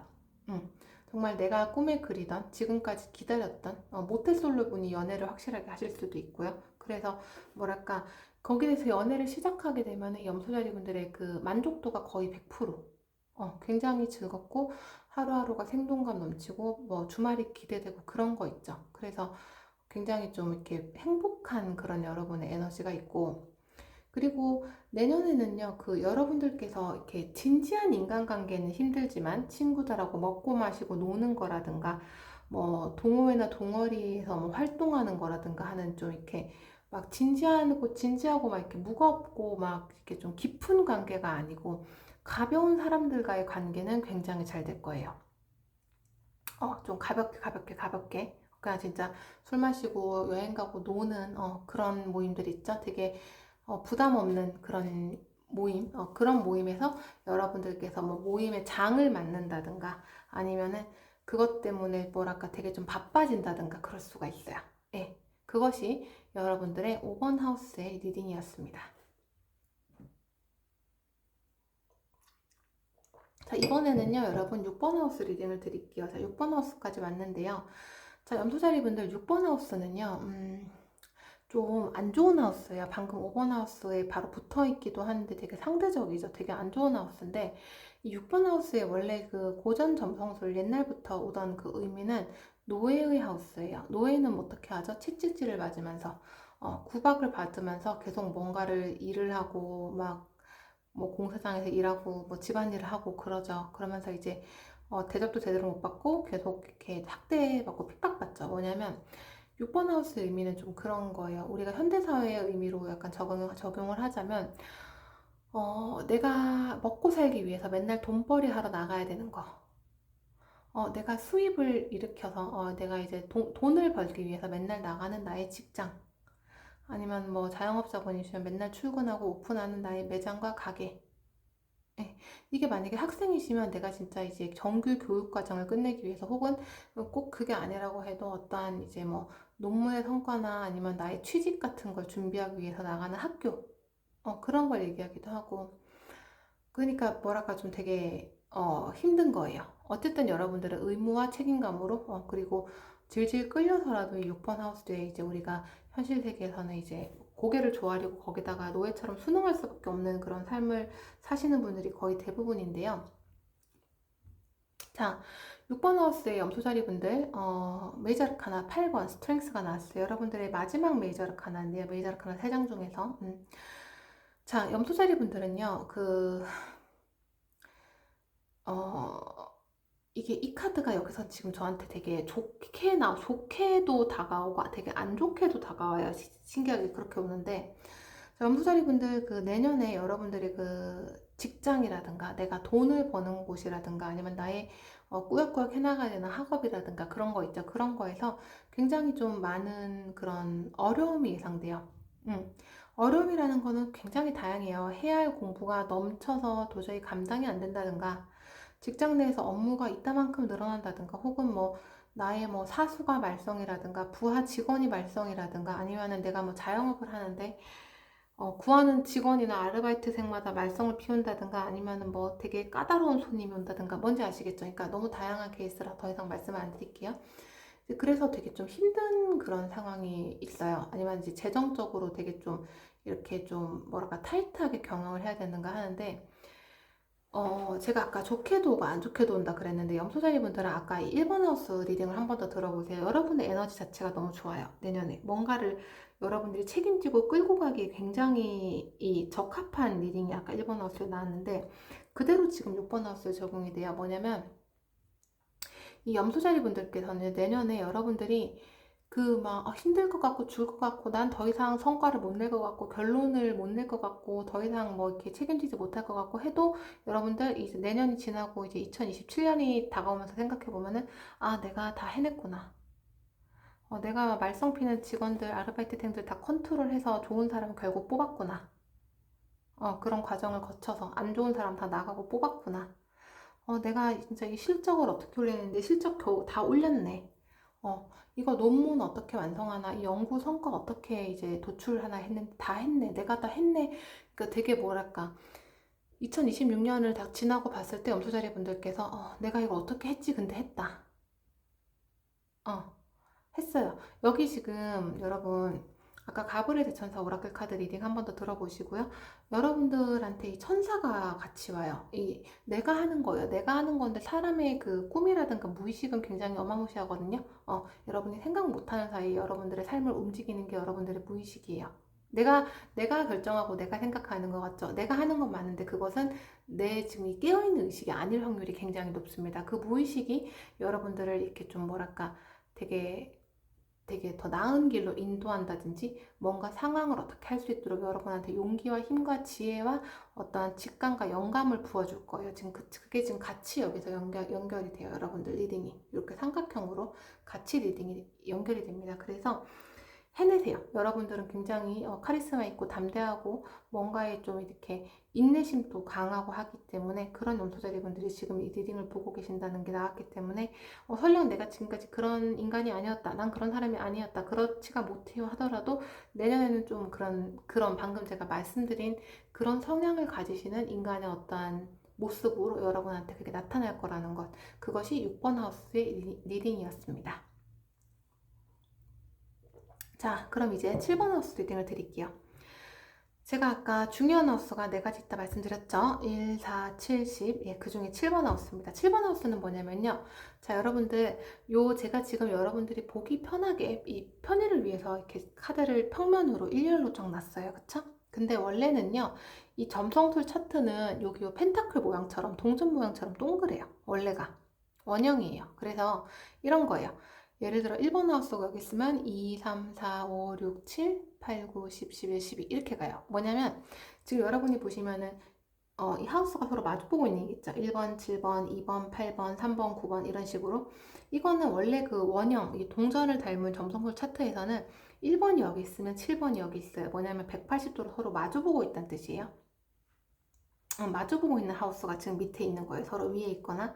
정말 내가 꿈에 그리던 지금까지 기다렸던 모태솔로 분이 연애를 확실하게 하실 수도 있고요. 그래서 뭐랄까 거기에 대해서 연애를 시작하게 되면 염소자리 분들의 그 만족도가 거의 100%. 굉장히 즐겁고 하루하루가 생동감 넘치고 뭐 주말이 기대되고 그런 거 있죠. 그래서 굉장히 좀 이렇게 행복한 그런 여러분의 에너지가 있고 그리고 내년에는요, 그 여러분들께서 이렇게 진지한 인간관계는 힘들지만 친구들하고 먹고 마시고 노는 거라든가 뭐 동호회나 동아리에서 뭐 활동하는 거라든가 하는 좀 이렇게 막 진지하고 막 이렇게 무겁고 막 이렇게 좀 깊은 관계가 아니고 가벼운 사람들과의 관계는 굉장히 잘 될 거예요. 좀 가볍게. 그냥 진짜 술 마시고 여행 가고 노는 그런 모임들 있죠. 되게 부담 없는 그런 모임, 그런 모임에서 여러분들께서 뭐 모임의 장을 맡는다든가 아니면은 그것 때문에 뭐랄까 되게 좀 바빠진다든가 그럴 수가 있어요. 예. 그것이 여러분들의 5번 하우스의 리딩이었습니다. 자, 이번에는요, 여러분 6번 하우스 리딩을 드릴게요. 자, 6번 하우스까지 왔는데요. 자, 염소자리 분들 6번 하우스는요, 좀 안 좋은 하우스예요. 방금 5번 하우스에 바로 붙어 있기도 하는데 되게 상대적이죠. 되게 안 좋은 하우스인데 이 6번 하우스의 원래 그 고전 점성술 옛날부터 오던 그 의미는 노예의 하우스예요. 노예는 어떻게 하죠? 채찍질을 맞으면서 구박을 받으면서 계속 뭔가를 일을 하고 막 뭐 공사장에서 일하고 뭐 집안일을 하고 그러죠. 그러면서 이제 대접도 제대로 못 받고 계속 이렇게 학대받고 핍박받죠. 뭐냐면 6번 하우스 의미는 좀 그런 거예요. 우리가 현대사회의 의미로 약간 적용을 하자면, 내가 먹고 살기 위해서 맨날 돈벌이 하러 나가야 되는 거. 내가 수입을 일으켜서, 내가 이제 돈을 벌기 위해서 맨날 나가는 나의 직장. 아니면 뭐 자영업자분이시면 맨날 출근하고 오픈하는 나의 매장과 가게. 예, 이게 만약에 학생이시면 내가 진짜 이제 정규 교육 과정을 끝내기 위해서 혹은 꼭 그게 아니라고 해도 어떠한 이제 뭐 논문의 성과나 아니면 나의 취직 같은 걸 준비하기 위해서 나가는 학교 그런 걸 얘기하기도 하고 그러니까 뭐랄까 좀 되게 힘든 거예요. 어쨌든 여러분들의 의무와 책임감으로 그리고 질질 끌려서라도 이 6번 하우스에 이제 우리가 현실 세계에서는 이제 고개를 조아리고 거기다가 노예처럼 순응할 수밖에 없는 그런 삶을 사시는 분들이 거의 대부분인데요. 자, 6번 하우스의 염소자리 분들, 메이저 아르카나 8번 스트렝스가 나왔어요. 여러분들의 마지막 메이저 아르카나인데요. 메이저 아르카나 3장 중에서. 자, 염소자리 분들은요, 어, 이게 이 카드가 여기서 지금 저한테 되게 좋게도 다가오고 되게 안 좋게도 다가와요. 신기하게 그렇게 오는데, 염소자리 분들 그 내년에 여러분들이 그 직장이라든가 내가 돈을 버는 곳이라든가 아니면 나의 꾸역꾸역 해나가야 되는 학업이라든가 그런 거 있죠. 그런 거에서 굉장히 좀 많은 그런 어려움이 예상돼요. 어려움이라는 거는 굉장히 다양해요. 해야 할 공부가 넘쳐서 도저히 감당이 안 된다든가 직장 내에서 업무가 이따만큼 늘어난다든가 혹은 뭐 나의 뭐 사수가 말썽이라든가 부하 직원이 말썽이라든가 아니면은 내가 뭐 자영업을 하는데 구하는 직원이나 아르바이트생마다 말썽을 피운다든가 아니면은 뭐 되게 까다로운 손님이 온다든가 뭔지 아시겠죠? 그러니까 너무 다양한 케이스라 더 이상 말씀을 안 드릴게요. 그래서 되게 좀 힘든 그런 상황이 있어요. 아니면 이제 재정적으로 되게 좀 이렇게 좀 뭐랄까 타이트하게 경영을 해야 되는가 하는데 제가 아까 좋게도 오고 안 좋게도 온다 그랬는데 염소자리 분들은 아까 이 1번 하우스 리딩을 한 번 더 들어보세요. 여러분의 에너지 자체가 너무 좋아요. 내년에 뭔가를 여러분들이 책임지고 끌고 가기에 굉장히 이 적합한 리딩이 아까 1번 하우스에 나왔는데 그대로 지금 6번 하우스에 적용이 돼요. 뭐냐면 이 염소자리 분들께서는 내년에 여러분들이 그 막 힘들 것 같고 죽을 것 같고 난 더 이상 성과를 못 낼 것 같고 결론을 못 낼 것 같고 더 이상 뭐 이렇게 책임지지 못할 것 같고 해도 여러분들 이제 내년이 지나고 이제 2027년이 다가오면서 생각해 보면은 아 내가 다 해냈구나. 내가 말썽 피는 직원들 아르바이트생들 다 컨트롤해서 좋은 사람 결국 뽑았구나. 그런 과정을 거쳐서 안 좋은 사람 다 나가고 뽑았구나. 내가 진짜 이 실적을 어떻게 올리는데 실적 겨우 다 올렸네. 이거 논문 어떻게 완성하나, 이 연구 성과 어떻게 이제 도출하나 했는데 다 했네. 내가 다 했네. 그러니까 되게 뭐랄까. 2026년을 다 지나고 봤을 때 염소자리 분들께서 내가 이거 어떻게 했지? 근데 했다. 어, 했어요. 여기 지금 여러분 아까 가브리엘 대천사 오라클 카드 리딩 한 번 더 들어보시고요. 여러분들한테 이 천사가 같이 와요. 이 내가 하는 거예요. 내가 하는 건데 사람의 그 꿈이라든가 무의식은 굉장히 어마무시하거든요. 여러분이 생각 못하는 사이에 여러분들의 삶을 움직이는 게 여러분들의 무의식이에요. 내가 결정하고 내가 생각하는 것 같죠? 내가 하는 건 맞는데 그것은 내 지금 이 깨어있는 의식이 아닐 확률이 굉장히 높습니다. 그 무의식이 여러분들을 이렇게 좀 뭐랄까 되게 더 나은 길로 인도한다든지 뭔가 상황을 어떻게 할 수 있도록 여러분한테 용기와 힘과 지혜와 어떤 직감과 영감을 부어줄 거예요. 지금 그게 지금 같이 여기서 연결이 돼요. 여러분들 리딩이 이렇게 삼각형으로 같이 리딩이 연결이 됩니다. 그래서 해내세요. 여러분들은 굉장히 카리스마 있고 담대하고 뭔가에 좀 이렇게 인내심도 강하고 하기 때문에 그런 염소자리 분들이 지금 이 리딩을 보고 계신다는 게 나왔기 때문에 설령 내가 지금까지 그런 인간이 아니었다, 난 그런 사람이 아니었다, 그렇지가 못해요 하더라도 내년에는 좀 그런 방금 제가 말씀드린 그런 성향을 가지시는 인간의 어떠한 모습으로 여러분한테 그게 나타날 거라는 것, 그것이 6번 하우스의 리딩이었습니다. 자, 그럼 이제 7번 하우스 리딩을 드릴게요. 제가 아까 중요한 하우스가 4가지 있다 말씀드렸죠? 1, 4, 7, 10. 예, 그 중에 7번 하우스입니다. 7번 하우스는 뭐냐면요. 자, 여러분들, 제가 지금 여러분들이 보기 편하게 이 편의를 위해서 이렇게 카드를 평면으로 일렬로 쫙 놨어요. 그쵸? 근데 원래는요, 이 점성술 차트는 여기 요 펜타클 모양처럼, 동전 모양처럼 동그래요. 원래가. 원형이에요. 그래서 이런 거예요. 예를 들어 1번 하우스가 여기 있으면 2, 3, 4, 5, 6, 7, 8, 9, 10, 11, 12 이렇게 가요. 뭐냐면 지금 여러분이 보시면은 이 하우스가 서로 마주보고 있는 게 있죠. 1번, 7번, 2번, 8번, 3번, 9번 이런 식으로. 이거는 원래 그 원형, 이 동전을 닮은 점성술 차트에서는 1번이 여기 있으면 7번이 여기 있어요. 뭐냐면 180도로 서로 마주보고 있다는 뜻이에요. 마주보고 있는 하우스가 지금 밑에 있는 거예요. 서로 위에 있거나.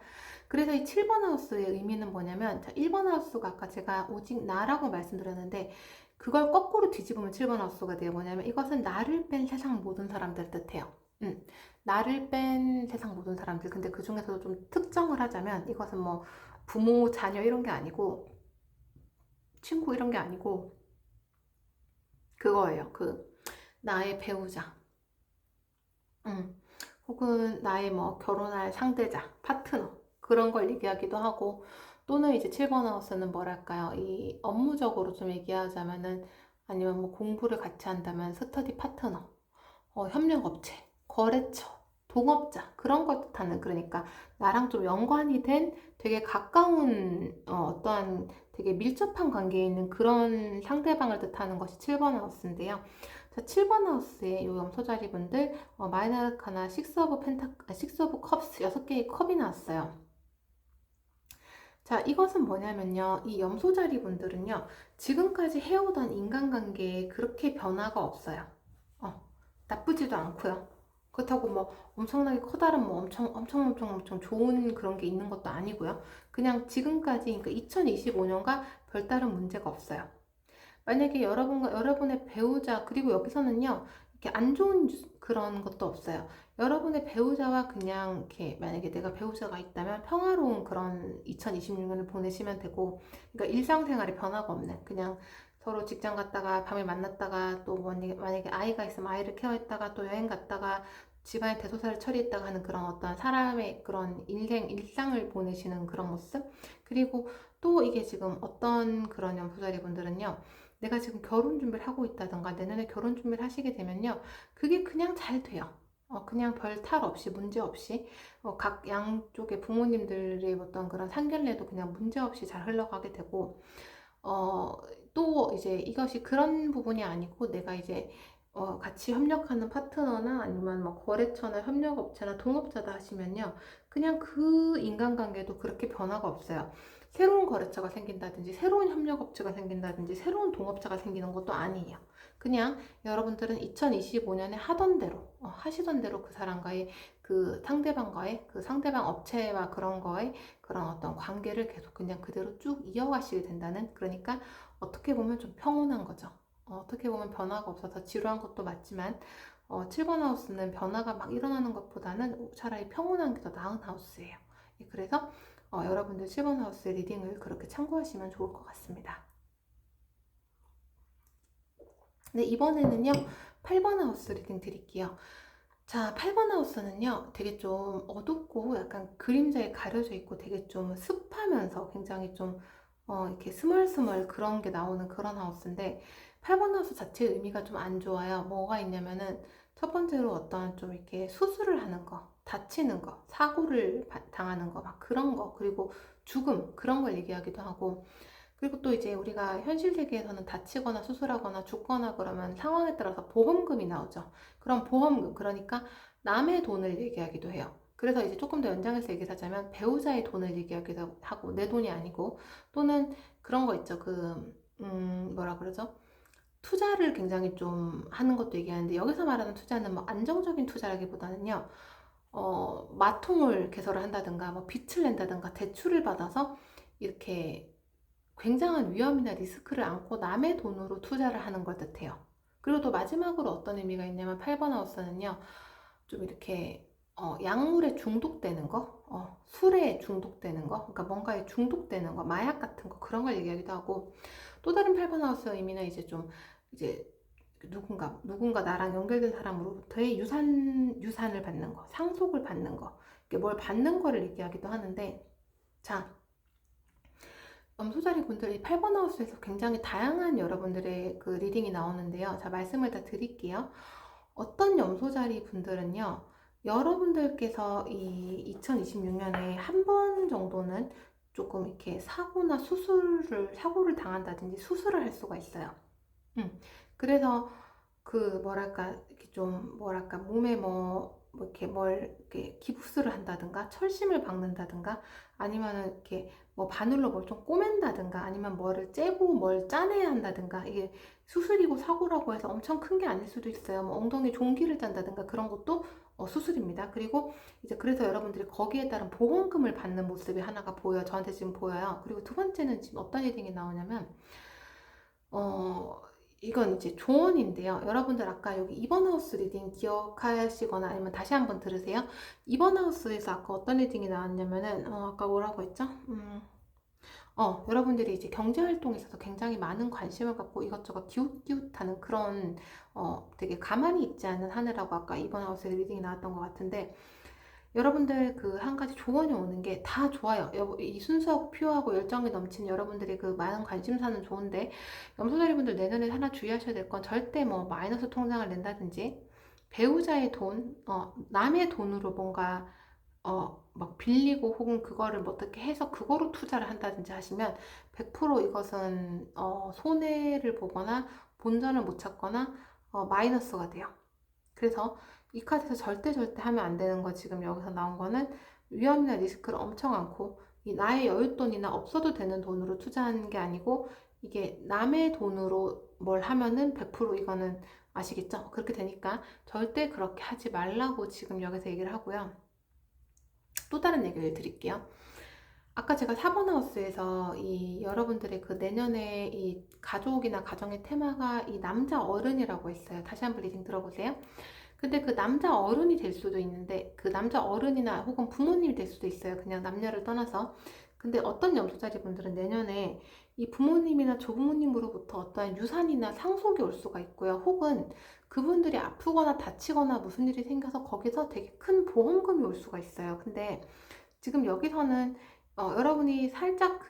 그래서 이 7번 하우스의 의미는 뭐냐면, 자, 1번 하우스가 아까 제가 오직 나라고 말씀드렸는데, 그걸 거꾸로 뒤집으면 7번 하우스가 돼요. 뭐냐면 이것은 나를 뺀 세상 모든 사람들 뜻해요. 음, 나를 뺀 세상 모든 사람들. 근데 그 중에서도 좀 특정을 하자면 이것은 뭐 부모, 자녀 이런 게 아니고 친구 이런 게 아니고 그거예요. 그 나의 배우자, 음, 혹은 나의 뭐 결혼할 상대자, 파트너 그런 걸 얘기하기도 하고 또는 이제 7번 하우스는 뭐랄까요? 이 업무적으로 좀 얘기하자면은 아니면 뭐 공부를 같이 한다면 스터디 파트너, 협력업체, 거래처, 동업자 그런 걸 뜻하는 그러니까 나랑 좀 연관이 된 되게 가까운 어떠한 되게 밀접한 관계에 있는 그런 상대방을 뜻하는 것이 7번 하우스인데요. 자, 7번 하우스의 이 염소자리 분들 마이너 아르카나 6 오브 식스 오브 컵스 6개의 컵이 나왔어요. 자, 이것은 뭐냐면요. 이 염소자리 분들은요. 지금까지 해오던 인간관계에 그렇게 변화가 없어요. 어, 나쁘지도 않고요. 그렇다고 뭐 엄청나게 커다란 뭐 엄청 좋은 그런 게 있는 것도 아니고요. 그냥 지금까지 그러니까 2025년과 별다른 문제가 없어요. 만약에 여러분과 여러분의 배우자, 그리고 여기서는요, 이렇게 안 좋은 그런 것도 없어요. 여러분의 배우자와 그냥 이렇게 만약에 내가 배우자가 있다면 평화로운 그런 2026년을 보내시면 되고, 그러니까 일상생활에 변화가 없는, 그냥 서로 직장 갔다가 밤에 만났다가 또 만약에 아이가 있으면 아이를 케어했다가 또 여행 갔다가 집안의 대소사를 처리했다가 하는 그런 어떤 사람의 그런 일상을 보내시는 그런 모습. 그리고 또 이게 지금 어떤 그런 연포자리 분들은요, 내가 지금 결혼 준비를 하고 있다던가 내년에 결혼 준비를 하시게 되면요. 그게 그냥 잘 돼요. 그냥 별 탈 없이 문제 없이 각 양쪽의 부모님들의 어떤 그런 상견례도 그냥 문제 없이 잘 흘러가게 되고 어, 또 이제 이것이 그런 부분이 아니고 내가 이제 같이 협력하는 파트너나 아니면 뭐 거래처나 협력업체나 동업자다 하시면요. 그냥 그 인간관계도 그렇게 변화가 없어요. 새로운 거래처가 생긴다든지 새로운 협력업체가 생긴다든지 새로운 동업자가 생기는 것도 아니에요. 그냥 여러분들은 2025년에 하던 대로 하시던 대로 그 사람과의 그 상대방과의 그 상대방 업체와 그런 거에 그런 어떤 관계를 계속 그냥 그대로 쭉 이어가시게 된다는 그러니까 어떻게 보면 좀 평온한 거죠. 어떻게 보면 변화가 없어서 지루한 것도 맞지만 7번 하우스는 변화가 막 일어나는 것보다는 차라리 평온한 게 더 나은 하우스예요. 예, 그래서 여러분들 7번 하우스 리딩을 그렇게 참고하시면 좋을 것 같습니다. 네, 이번에는요 8번 하우스 리딩 드릴게요. 자, 8번 하우스는요, 되게 좀 어둡고 약간 그림자에 가려져 있고 되게 좀 습하면서 굉장히 좀, 이렇게 스멀스멀 그런 게 나오는 그런 하우스인데, 8번 하우스 자체의 의미가 좀 안 좋아요. 뭐가 있냐면은, 첫 번째로 어떤 좀 이렇게 수술을 하는 거, 다치는 거, 사고를 당하는 거, 막 그런 거, 그리고 죽음, 그런 걸 얘기하기도 하고, 그리고 또 이제 우리가 현실 세계에서는 다치거나 수술하거나 죽거나 그러면 상황에 따라서 보험금이 나오죠. 그럼 보험금, 그러니까 남의 돈을 얘기하기도 해요. 그래서 이제 조금 더 연장해서 얘기하자면 배우자의 돈을 얘기하기도 하고 내 돈이 아니고 또는 그런 거 있죠. 뭐라 그러죠? 투자를 굉장히 좀 하는 것도 얘기하는데 여기서 말하는 투자는 뭐 안정적인 투자라기보다는요. 마통을 개설을 한다든가 뭐 빚을 낸다든가 대출을 받아서 이렇게 굉장한 위험이나 리스크를 안고 남의 돈으로 투자를 하는 걸 뜻해요. 그리고 또 마지막으로 어떤 의미가 있냐면 8번 하우스는요. 좀 이렇게 약물에 중독되는 거, 술에 중독되는 거, 그러니까 뭔가에 중독되는 거, 마약 같은 거 그런 걸 얘기하기도 하고 또 다른 8번 하우스 의미는 이제 좀 이제 누군가 나랑 연결된 사람으로부터의 유산을 받는 거, 상속을 받는 거, 이게 뭘 받는 거를 얘기하기도 하는데 자. 소자리 분들이 8번 하우스에서 굉장히 다양한 여러분들의 그 리딩이 나오는데요. 자, 말씀을 다 드릴게요. 어떤 염소자리 분들은요, 여러분들께서 이 2026년에 한 번 정도는 조금 이렇게 사고를 당한다든지 수술을 할 수가 있어요. 그래서 그 뭐랄까 이렇게 좀 뭐랄까 몸에 뭐 이렇게 뭘 이렇게 기부스를 한다든가 철심을 박는다든가 아니면은 이렇게 뭐 바늘로 뭘 좀 꼬맨다든가 아니면 뭐를 째고 뭘 짜내야 한다든가 이게 수술이고 사고라고 해서 엄청 큰 게 아닐 수도 있어요. 뭐 엉덩이 종기를 짠다든가 그런 것도 수술입니다. 그리고 이제 그래서 여러분들이 거기에 따른 보험금을 받는 모습이 하나가 보여요. 저한테 지금 보여요. 그리고 두 번째는 지금 어떤 리딩이 나오냐면 어 이건 이제 조언인데요. 여러분들 아까 여기 2번 하우스 리딩 기억하시거나 아니면 다시 한번 들으세요. 2번 하우스에서 아까 어떤 리딩이 나왔냐면은, 아까 뭐라고 했죠? 여러분들이 이제 경제 활동에 있어서 굉장히 많은 관심을 갖고 이것저것 기웃기웃하는 그런, 되게 가만히 있지 않은 한 해라고 아까 2번 하우스에 리딩이 나왔던 것 같은데, 여러분들 그 한 가지 조언이 오는 게 다 좋아요. 이 순수하고 퓨어하고 열정이 넘치는 여러분들의 그 많은 관심사는 좋은데, 염소자리분들 내년에 하나 주의하셔야 될 건 절대 뭐 마이너스 통장을 낸다든지, 배우자의 돈, 남의 돈으로 뭔가 막 빌리고 혹은 그거를 뭐 어떻게 해서 그거로 투자를 한다든지 하시면 100% 이것은 손해를 보거나 본전을 못 찾거나 마이너스가 돼요. 그래서 이 카드에서 절대 하면 안 되는 거 지금 여기서 나온 거는 위험이나 리스크를 엄청 않고 이 나의 여윳돈이나 없어도 되는 돈으로 투자하는 게 아니고 이게 남의 돈으로 뭘 하면은 100% 이거는 아시겠죠? 그렇게 되니까 절대 그렇게 하지 말라고 지금 여기서 얘기를 하고요. 또 다른 얘기를 드릴게요. 아까 제가 4번 하우스에서 이 여러분들의 그 내년에 이 가족이나 가정의 테마가 이 남자 어른이라고 했어요. 다시 한번 리딩 들어보세요. 근데 그 남자 어른이 될 수도 있는데 그 남자 어른이나 혹은 부모님이 될 수도 있어요. 그냥 남녀를 떠나서. 근데 어떤 염소자리 분들은 내년에 이 부모님이나 조부모님으로부터 어떠한 유산이나 상속이 올 수가 있고요. 혹은 그분들이 아프거나 다치거나 무슨 일이 생겨서 거기서 되게 큰 보험금이 올 수가 있어요. 근데 지금 여기서는 여러분이 살짝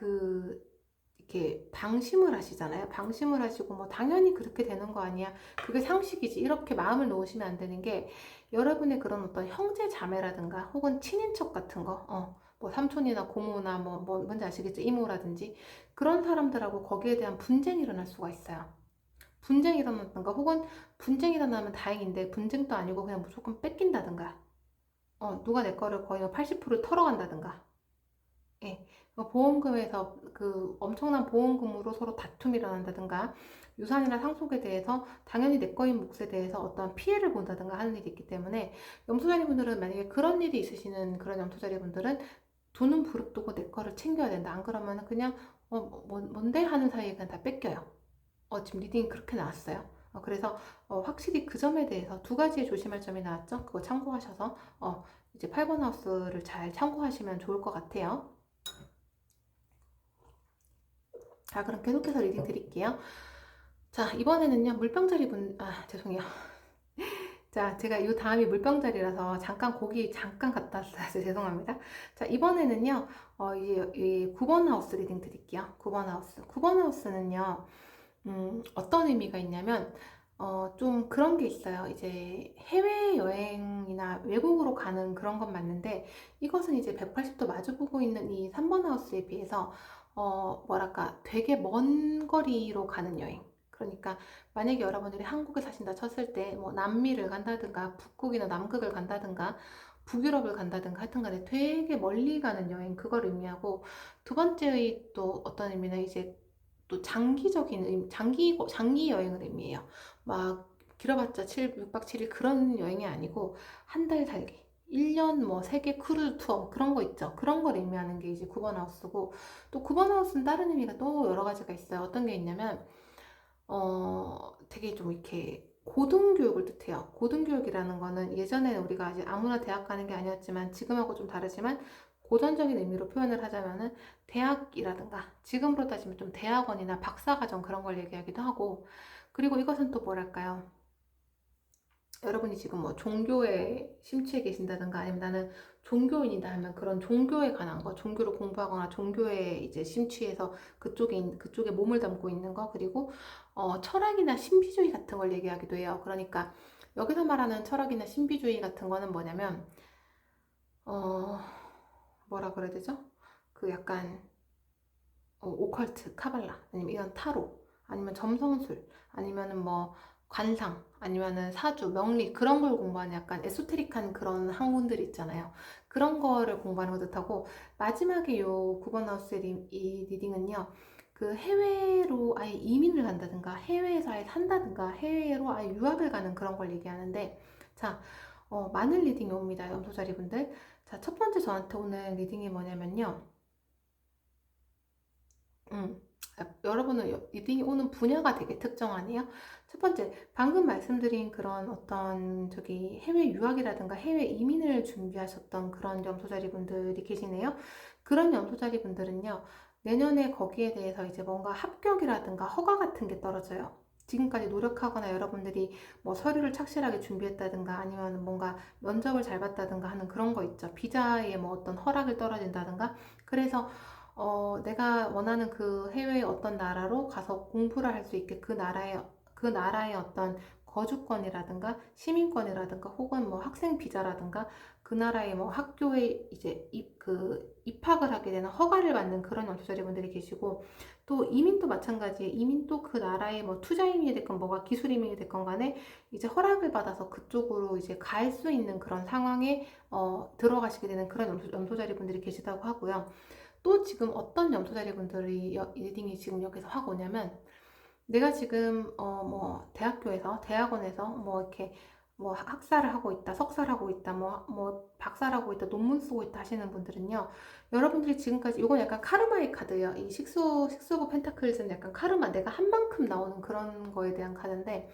이렇게 방심을 하시잖아요. 방심을 하시고 뭐 당연히 그렇게 되는 거 아니야. 그게 상식이지. 이렇게 마음을 놓으시면 안 되는 게 여러분의 그런 어떤 형제 자매라든가 혹은 친인척 같은 거, 뭐 삼촌이나 고모나 뭐 뭔지 아시겠죠? 이모라든지 그런 사람들하고 거기에 대한 분쟁이 일어날 수가 있어요. 분쟁이 일어났던가 혹은 분쟁이 일어나면 다행인데 분쟁도 아니고 그냥 무조건 뺏긴다든가 누가 내 거를 거의 80% 털어간다든가 예, 보험금에서 그 엄청난 보험금으로 서로 다툼이 일어난다든가 유산이나 상속에 대해서 당연히 내 거인 몫에 대해서 어떤 피해를 본다든가 하는 일이 있기 때문에 염소자리 분들은 만약에 그런 일이 있으시는 그런 염소자리 분들은 돈은 부릅뜨고 내 거를 챙겨야 된다. 안 그러면 그냥 뭔데 하는 사이에 그냥 다 뺏겨요. 지금 리딩이 그렇게 나왔어요. 그래서 확실히 그 점에 대해서 두 가지의 조심할 점이 나왔죠. 그거 참고하셔서 이제 8번 하우스를 잘 참고하시면 좋을 것 같아요. 자, 그럼 계속해서 리딩 드릴게요. 자, 이번에는요, 물병자리 죄송해요. 자, 제가 이 다음이 물병자리라서 잠깐 거기 잠깐 갔다 왔어요. 죄송합니다. 자, 이번에는요, 이 9번 하우스 리딩 드릴게요. 9번 하우스. 9번 하우스는요, 어떤 의미가 있냐면, 좀 그런 게 있어요. 이제 해외여행이나 외국으로 가는 그런 건 맞는데, 이것은 이제 180도 마주보고 있는 이 3번 하우스에 비해서, 뭐랄까, 되게 먼 거리로 가는 여행. 그러니까, 만약에 여러분들이 한국에 사신다 쳤을 때, 뭐, 남미를 간다든가, 북극이나 남극을 간다든가, 북유럽을 간다든가 하여튼 간에 되게 멀리 가는 여행, 그걸 의미하고, 두 번째의 또 어떤 의미는 이제 또 장기적인 장기 여행을 의미해요. 막 길어봤자 6박 7일 그런 여행이 아니고 한 달 살기. 1년 뭐 세계 크루즈 투어 그런 거 있죠. 그런 걸 의미하는 게 이제 9번 하우스고 또 9번 하우스는 다른 의미가 또 여러 가지가 있어요. 어떤 게 있냐면 되게 좀 이렇게 고등교육을 뜻해요. 고등교육이라는 거는 예전에는 우리가 아직 아무나 대학 가는 게 아니었지만 지금하고 좀 다르지만 고전적인 의미로 표현을 하자면은 대학이라든가 지금으로 따지면 좀 대학원이나 박사과정 그런 걸 얘기하기도 하고 그리고 이것은 또 뭐랄까요? 여러분이 지금 뭐 종교에 심취해 계신다든가 아니면 나는 종교인이다 하면 그런 종교에 관한 거, 종교를 공부하거나 종교에 이제 심취해서 그쪽에 몸을 담고 있는 거, 그리고 철학이나 신비주의 같은 걸 얘기하기도 해요. 그러니까 여기서 말하는 철학이나 신비주의 같은 거는 뭐냐면, 어, 뭐라 그래야 되죠? 그 약간 오컬트, 카발라, 아니면 이런 타로, 아니면 점성술, 아니면은 뭐 관상, 아니면은 사주, 명리 그런 걸 공부하는 약간 에소테릭한 그런 학문들 있잖아요. 그런 거를 공부하는 것 뜻하고 마지막에 요 9번 하우스의 이 리딩은요. 그 해외로 아예 이민을 간다든가 해외에서 아예 산다든가 해외로 아예 유학을 가는 그런 걸 얘기하는데 자, 많은 리딩이 옵니다. 염소자리 분들. 자, 첫 번째 저한테 오는 리딩이 뭐냐면요. 음. 여러분은 리딩이 오는 분야가 되게 특정하네요. 첫 번째, 방금 말씀드린 그런 어떤 저기 해외 유학이라든가 해외 이민을 준비하셨던 그런 염소자리 분들이 계시네요. 그런 염소자리 분들은요, 내년에 거기에 대해서 이제 뭔가 합격이라든가 허가 같은 게 떨어져요. 지금까지 노력하거나 여러분들이 뭐 서류를 착실하게 준비했다든가 아니면 뭔가 면접을 잘 봤다든가 하는 그런 거 있죠. 비자에 뭐 어떤 허락을 떨어진다든가. 그래서 내가 원하는 그 해외의 어떤 나라로 가서 공부를 할 수 있게 그 나라의 어떤 거주권이라든가 시민권이라든가 혹은 뭐 학생 비자라든가 그 나라의 뭐 학교에 이제 입학을 하게 되는 허가를 받는 그런 연수자리분들이 계시고, 또 이민도 마찬가지예요. 이민도 그 나라의 뭐 투자 이민이 됐건 뭐가 기술 이민이 됐건 간에 이제 허락을 받아서 그쪽으로 이제 갈 수 있는 그런 상황에 들어가시게 되는 그런 염소자리분들이 계시다고 하고요. 또 지금 어떤 염소자리 분들이 리딩이 지금 여기서 하고 오냐면, 내가 지금 뭐 대학원에서 뭐 이렇게 뭐 학사를 하고 있다, 석사를 하고 있다, 뭐 박사를 하고 있다, 논문 쓰고 있다 하시는 분들은요, 여러분들이 지금까지, 이건 약간 카르마의 카드예요. 이 식스 오브 펜타클즈는 약간 카르마, 내가 한 만큼 나오는 그런 거에 대한 카드인데,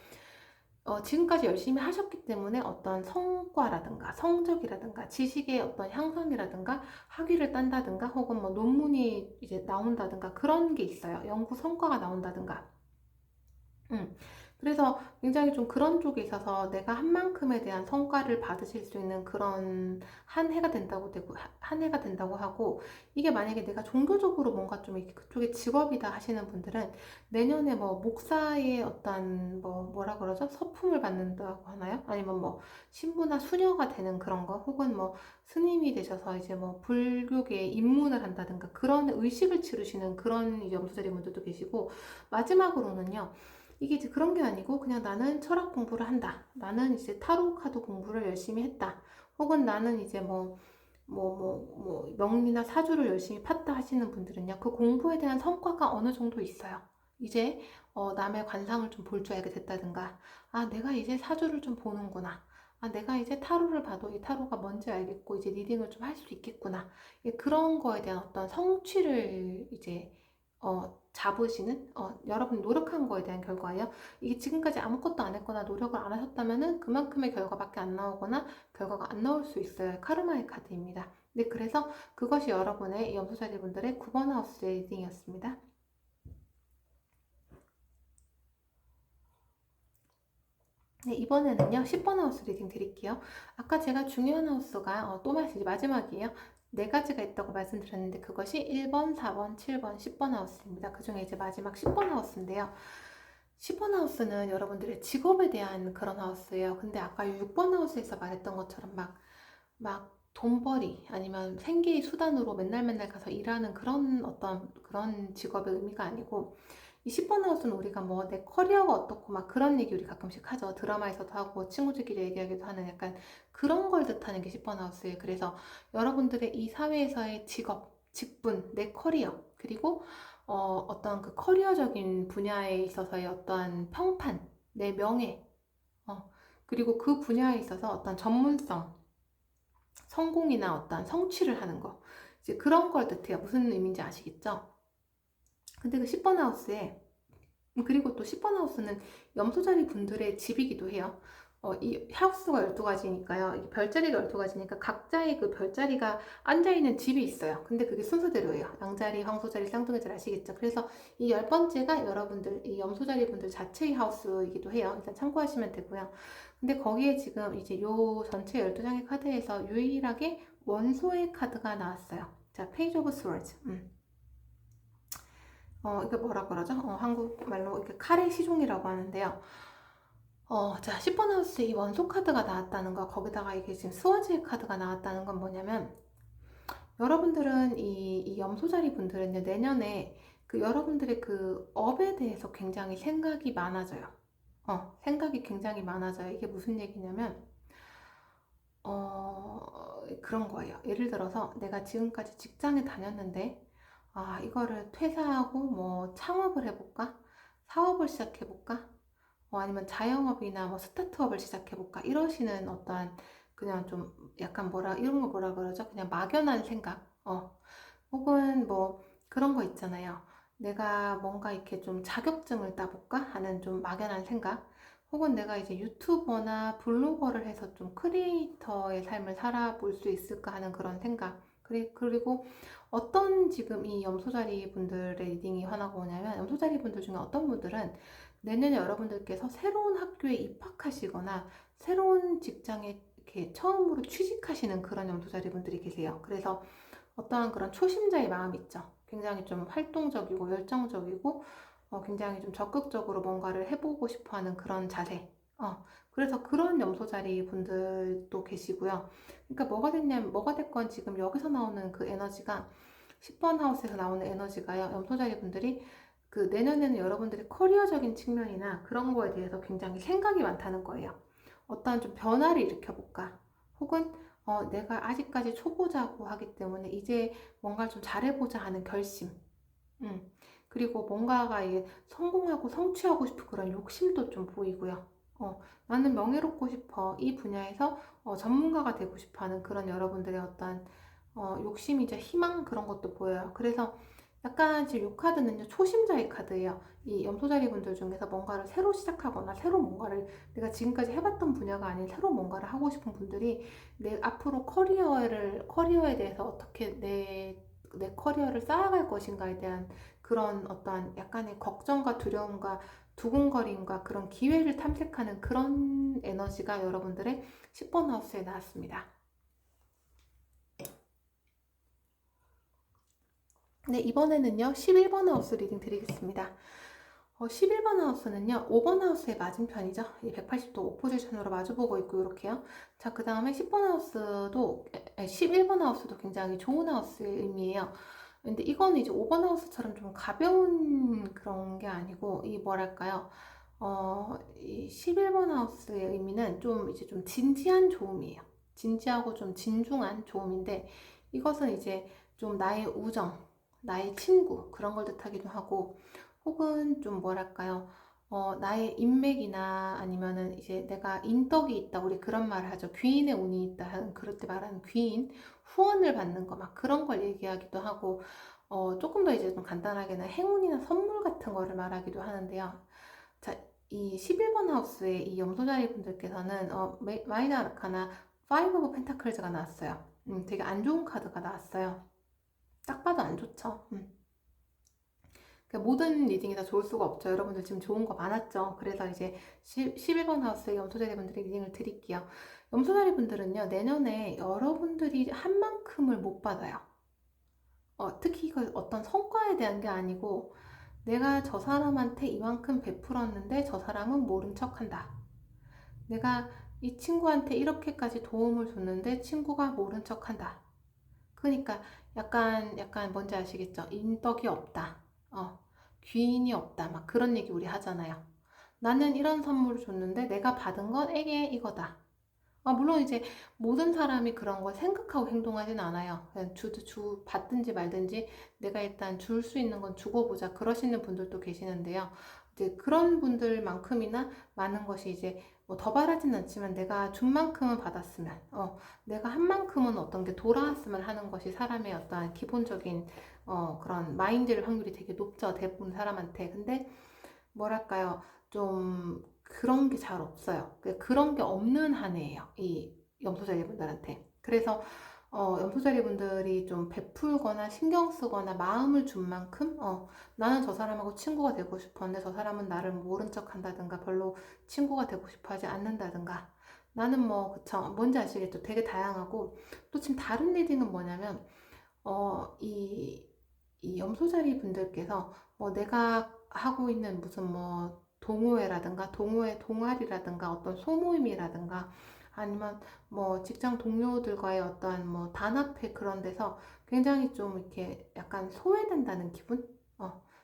지금까지 열심히 하셨기 때문에 어떤 성과라든가 성적이라든가 지식의 어떤 향상이라든가 학위를 딴다든가 혹은 뭐 논문이 이제 나온다든가 그런 게 있어요. 연구 성과가 나온다든가. 음. 그래서 굉장히 좀 그런 쪽에 있어서 내가 한 만큼에 대한 성과를 받으실 수 있는 그런 한 해가 된다고 하고, 이게 만약에 내가 종교적으로 뭔가 좀 이렇게 그쪽에 직업이다 하시는 분들은 내년에 뭐 목사의 어떤 뭐라 그러죠? 서품을 받는다고 하나요? 아니면 뭐 신부나 수녀가 되는 그런 거, 혹은 뭐 스님이 되셔서 이제 뭐 불교계에 입문을 한다든가 그런 의식을 치르시는 그런 염소자리 분들도 계시고, 마지막으로는요, 이게 이제 그런 게 아니고 그냥 나는 철학 공부를 한다. 나는 이제 타로 카드 공부를 열심히 했다. 혹은 나는 이제 명리나 사주를 열심히 팠다 하시는 분들은요, 그 공부에 대한 성과가 어느 정도 있어요. 이제 남의 관상을 좀 볼 줄 알게 됐다든가, 아, 내가 이제 사주를 좀 보는구나. 아, 내가 이제 타로를 봐도 이 타로가 뭔지 알겠고 이제 리딩을 좀 할 수 있겠구나. 그런 거에 대한 어떤 성취를 이제 잡으시는, 여러분 노력한 거에 대한 결과예요. 이게 지금까지 아무것도 안 했거나 노력을 안 하셨다면은 그만큼의 결과밖에 안 나오거나 결과가 안 나올 수 있어요. 카르마의 카드입니다. 네, 그래서 그것이 여러분의 염소자리 분들의 9번 하우스 리딩이었습니다. 네, 이번에는요, 10번 하우스 리딩 드릴게요. 아까 제가 중요한 하우스가 마지막이에요. 네 가지가 있다고 말씀드렸는데 그것이 1번, 4번, 7번, 10번 하우스입니다. 그 중에 이제 마지막 10번 하우스인데요. 10번 하우스는 여러분들의 직업에 대한 그런 하우스예요. 근데 아까 6번 하우스에서 말했던 것처럼 막 돈벌이 아니면 생계의 수단으로 맨날 맨날 가서 일하는 그런 어떤 그런 직업의 의미가 아니고, 이 10번 하우스는 우리가 뭐 내 커리어가 어떻고 막 그런 얘기 우리 가끔씩 하죠. 드라마에서도 하고 친구들끼리 얘기하기도 하는 약간 그런 걸 뜻하는 게 10번 하우스예요. 그래서 여러분들의 이 사회에서의 직업, 직분, 내 커리어, 그리고 어떤 그 커리어적인 분야에 있어서의 어떠한 평판, 내 명예, 그리고 그 분야에 있어서 어떤 전문성, 성공이나 어떤 성취를 하는 거, 이제 그런 걸 뜻해요. 무슨 의미인지 아시겠죠? 근데 그 10번 하우스에, 그리고 또 10번 하우스는 염소자리 분들의 집이기도 해요. 이 하우스가 12가지니까요. 이 별자리가 12가지니까 각자의 그 별자리가 앉아있는 집이 있어요. 근데 그게 순서대로예요. 양자리, 황소자리, 쌍둥이자리 아시겠죠? 그래서 이 10번째가 여러분들, 이 염소자리 분들 자체의 하우스이기도 해요. 일단 참고하시면 되고요. 근데 거기에 지금 이제 요 전체 12장의 카드에서 유일하게 원소의 카드가 나왔어요. 자, 페이지 오브 스워즈. 이게 뭐라 그러죠? 한국말로 이렇게 칼의 시종이라고 하는데요. 자, 10번 하우스 이 원소 카드가 나왔다는 거, 거기다가 이게 지금 스워즈 카드가 나왔다는 건 뭐냐면, 여러분들은 이 염소자리 분들은 내년에 그 여러분들의 그 업에 대해서 굉장히 생각이 많아져요. 생각이 굉장히 많아져요. 이게 무슨 얘기냐면, 그런 거예요. 예를 들어서 내가 지금까지 직장에 다녔는데, 아, 이거를 퇴사하고 뭐 창업을 해볼까? 사업을 시작해볼까? 아니면 자영업이나 뭐 스타트업을 시작해볼까? 이러시는 어떠한 그냥 좀 약간 이런 거 뭐라 그러죠? 그냥 막연한 생각. 혹은 뭐 그런 거 있잖아요. 내가 뭔가 이렇게 좀 자격증을 따볼까 하는 좀 막연한 생각, 혹은 내가 이제 유튜버나 블로거를 해서 좀 크리에이터의 삶을 살아볼 수 있을까 하는 그런 생각. 그리고 어떤 지금 이 염소자리 분들의 리딩이 화나가 오냐면, 염소자리 분들 중에 어떤 분들은 내년에 여러분들께서 새로운 학교에 입학하시거나 새로운 직장에 이렇게 처음으로 취직하시는 그런 염소자리 분들이 계세요. 그래서 어떠한 그런 초심자의 마음 있죠. 굉장히 좀 활동적이고 열정적이고 굉장히 좀 적극적으로 뭔가를 해보고 싶어 하는 그런 자세. 그래서 그런 염소자리 분들도 계시고요. 그러니까 뭐가 됐건 지금 여기서 나오는 그 에너지가 10번 하우스에서 나오는 에너지가요. 염소자리 분들이 그 내년에는 여러분들의 커리어적인 측면이나 그런 거에 대해서 굉장히 생각이 많다는 거예요. 어떠한 좀 변화를 일으켜볼까? 혹은 내가 아직까지 초보자고 하기 때문에 이제 뭔가를 좀 잘해보자 하는 결심. 음. 그리고 뭔가가 이게 성공하고 성취하고 싶은 그런 욕심도 좀 보이고요. 나는 명예롭고 싶어. 이 분야에서 전문가가 되고 싶어 하는 그런 여러분들의 어떤 욕심이자 희망 그런 것도 보여요. 그래서 약간 지금 이 카드는요, 초심자의 카드예요. 이 염소자리 분들 중에서 뭔가를 새로 시작하거나 새로 뭔가를 내가 지금까지 해봤던 분야가 아닌 새로 뭔가를 하고 싶은 분들이 내 앞으로 커리어에 대해서 어떻게 내 커리어를 쌓아갈 것인가에 대한 그런 어떠한 약간의 걱정과 두려움과 두근거림과 그런 기회를 탐색하는 그런 에너지가 여러분들의 10번 하우스에 나왔습니다. 네, 이번에는요, 11번 하우스 리딩 드리겠습니다. 11번 하우스는요, 5번 하우스의 맞은편이죠. 180도 오포지션으로 마주보고 있고, 이렇게요. 자, 그 다음에 10번 하우스도, 11번 하우스도 굉장히 좋은 하우스의 의미예요. 근데 이건 이제 5번 하우스처럼 좀 가벼운 그런 게 아니고, 이 뭐랄까요. 이 11번 하우스의 의미는 좀 이제 좀 진지한 조음이에요. 진지하고 좀 진중한 조음인데, 이것은 이제 좀 나의 우정, 나의 친구, 그런 걸 뜻하기도 하고, 혹은 좀 뭐랄까요. 나의 인맥이나 아니면은 이제 내가 인덕이 있다. 우리 그런 말을 하죠. 귀인의 운이 있다. 그럴 때 말하는 귀인, 후원을 받는 거 막 그런 걸 얘기하기도 하고, 조금 더 이제 좀 간단하게는 행운이나 선물 같은 거를 말하기도 하는데요. 자, 이 11번 하우스의 이 염소자리 분들께서는 마이너 아르카나 5 오브 펜타클즈가 나왔어요. 되게 안 좋은 카드가 나왔어요. 딱 봐도 안 좋죠. 그러니까 모든 리딩이 다 좋을 수가 없죠. 여러분들 지금 좋은 거 많았죠. 그래서 이제 11번 하우스의 염소자리 분들의 리딩을 드릴게요. 염소자리 분들은요, 내년에 여러분들이 한 만큼을 못 받아요. 특히 이거 어떤 성과에 대한 게 아니고, 내가 저 사람한테 이만큼 베풀었는데 저 사람은 모른 척 한다. 내가 이 친구한테 이렇게까지 도움을 줬는데 친구가 모른 척 한다. 그러니까 약간 뭔지 아시겠죠? 인덕이 없다. 귀인이 없다. 막 그런 얘기 우리 하잖아요. 나는 이런 선물을 줬는데 내가 받은 건 에게 이거다. 물론 이제 모든 사람이 그런 걸 생각하고 행동하진 않아요. 그냥 받든지 말든지 내가 일단 줄 수 있는 건 주고 보자. 그러시는 분들도 계시는데요. 이제 그런 분들만큼이나 많은 것이 이제 뭐더 바라진 않지만 내가 준 만큼은 받았으면, 내가 한 만큼은 어떤 게 돌아왔으면 하는 것이 사람의 어떠한 기본적인 그런 마인드일 확률이 되게 높죠. 대부분 사람한테. 근데 뭐랄까요. 좀 그런 게 잘 없어요. 그런 게 없는 한 해예요. 이 염소자리 분들한테. 그래서 염소자리 분들이 좀 베풀거나 신경 쓰거나 마음을 준 만큼 나는 저 사람하고 친구가 되고 싶었는데 저 사람은 나를 모른 척 한다든가 별로 친구가 되고 싶어 하지 않는다든가 나는 뭐 그쵸 뭔지 아시겠죠? 되게 다양하고 또 지금 다른 리딩은 뭐냐면 이 염소자리 분들께서 뭐 내가 하고 있는 무슨 뭐 동호회라든가 동아리라든가 어떤 소모임이라든가 아니면 뭐 직장 동료들과의 어떠한 뭐 단합회 그런 데서 굉장히 좀 이렇게 약간 소외된다는 기분?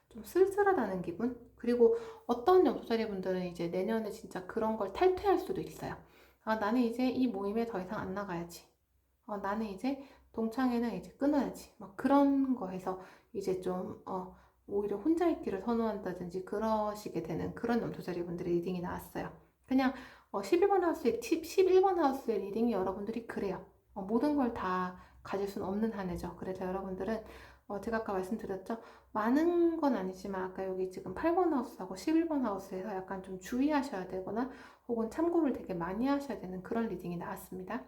좀 쓸쓸하다는 기분? 그리고 어떤 염소자리 분들은 이제 내년에 진짜 그런 걸 탈퇴할 수도 있어요. 나는 이제 이 모임에 더 이상 안 나가야지. 나는 이제 동창회는 이제 끊어야지. 막 그런 거에서 이제 좀, 오히려 혼자 있기를 선호한다든지 그러시게 되는 그런 염소자리 분들의 리딩이 나왔어요. 그냥 11번 하우스의 팁, 11번 하우스의 리딩이 여러분들이 그래요. 모든 걸 다 가질 수는 없는 한 해죠. 그래서 여러분들은 제가 아까 말씀드렸죠? 많은 건 아니지만 아까 여기 지금 8번 하우스하고 11번 하우스에서 약간 좀 주의하셔야 되거나 혹은 참고를 되게 많이 하셔야 되는 그런 리딩이 나왔습니다.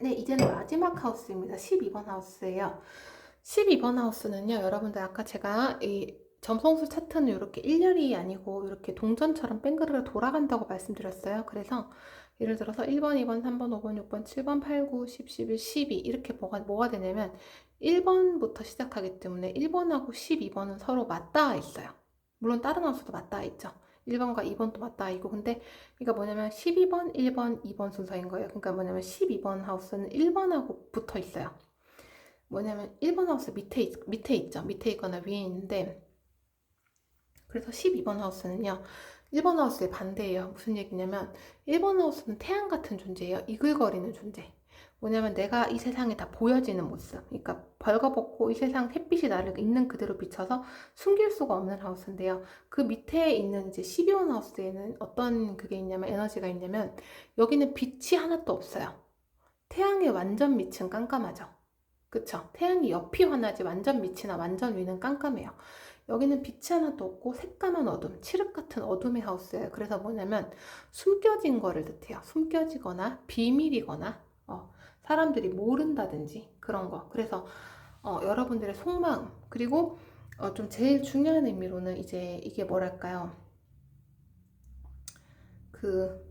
네, 이제는 마지막 하우스입니다. 12번 하우스예요. 12번 하우스는요, 여러분들 아까 제가 이 점성술 차트는 이렇게 일렬이 아니고 이렇게 동전처럼 뺑그르르 돌아간다고 말씀드렸어요. 그래서 예를 들어서 1번, 2번, 3번, 5번, 6번, 7번, 8, 9, 10, 11, 12 이렇게 뭐가 되냐면 1번부터 시작하기 때문에 1번하고 12번은 서로 맞닿아 있어요. 물론 다른 하우스도 맞닿아 있죠. 1번과 2번도 맞닿아 있고 근데 그러니까 뭐냐면 12번, 1번, 2번 순서인 거예요. 그러니까 뭐냐면 12번 하우스는 1번하고 붙어 있어요. 뭐냐면 1번 하우스 밑에 있죠. 밑에 있거나 위에 있는데 그래서 12번 하우스는요. 1번 하우스의 반대예요. 무슨 얘기냐면 1번 하우스는 태양 같은 존재예요. 이글거리는 존재. 뭐냐면 내가 이 세상에 다 보여지는 모습. 그러니까 벌거벗고 이 세상 햇빛이 나를 있는 그대로 비춰서 숨길 수가 없는 하우스인데요. 그 밑에 있는 이제 12번 하우스에는 어떤 그게 있냐면 에너지가 있냐면 여기는 빛이 하나도 없어요. 태양의 완전 밑은 깜깜하죠. 그쵸? 태양이 옆이 환하지 완전 밑이나 완전 위는 깜깜해요. 여기는 빛이 하나도 없고 새까만 어둠, 칠흑 같은 어둠의 하우스예요. 그래서 뭐냐면 숨겨진 거를 뜻해요. 숨겨지거나 비밀이거나 사람들이 모른다든지 그런 거. 그래서 여러분들의 속마음 그리고 좀 제일 중요한 의미로는 이제 이게 뭐랄까요? 그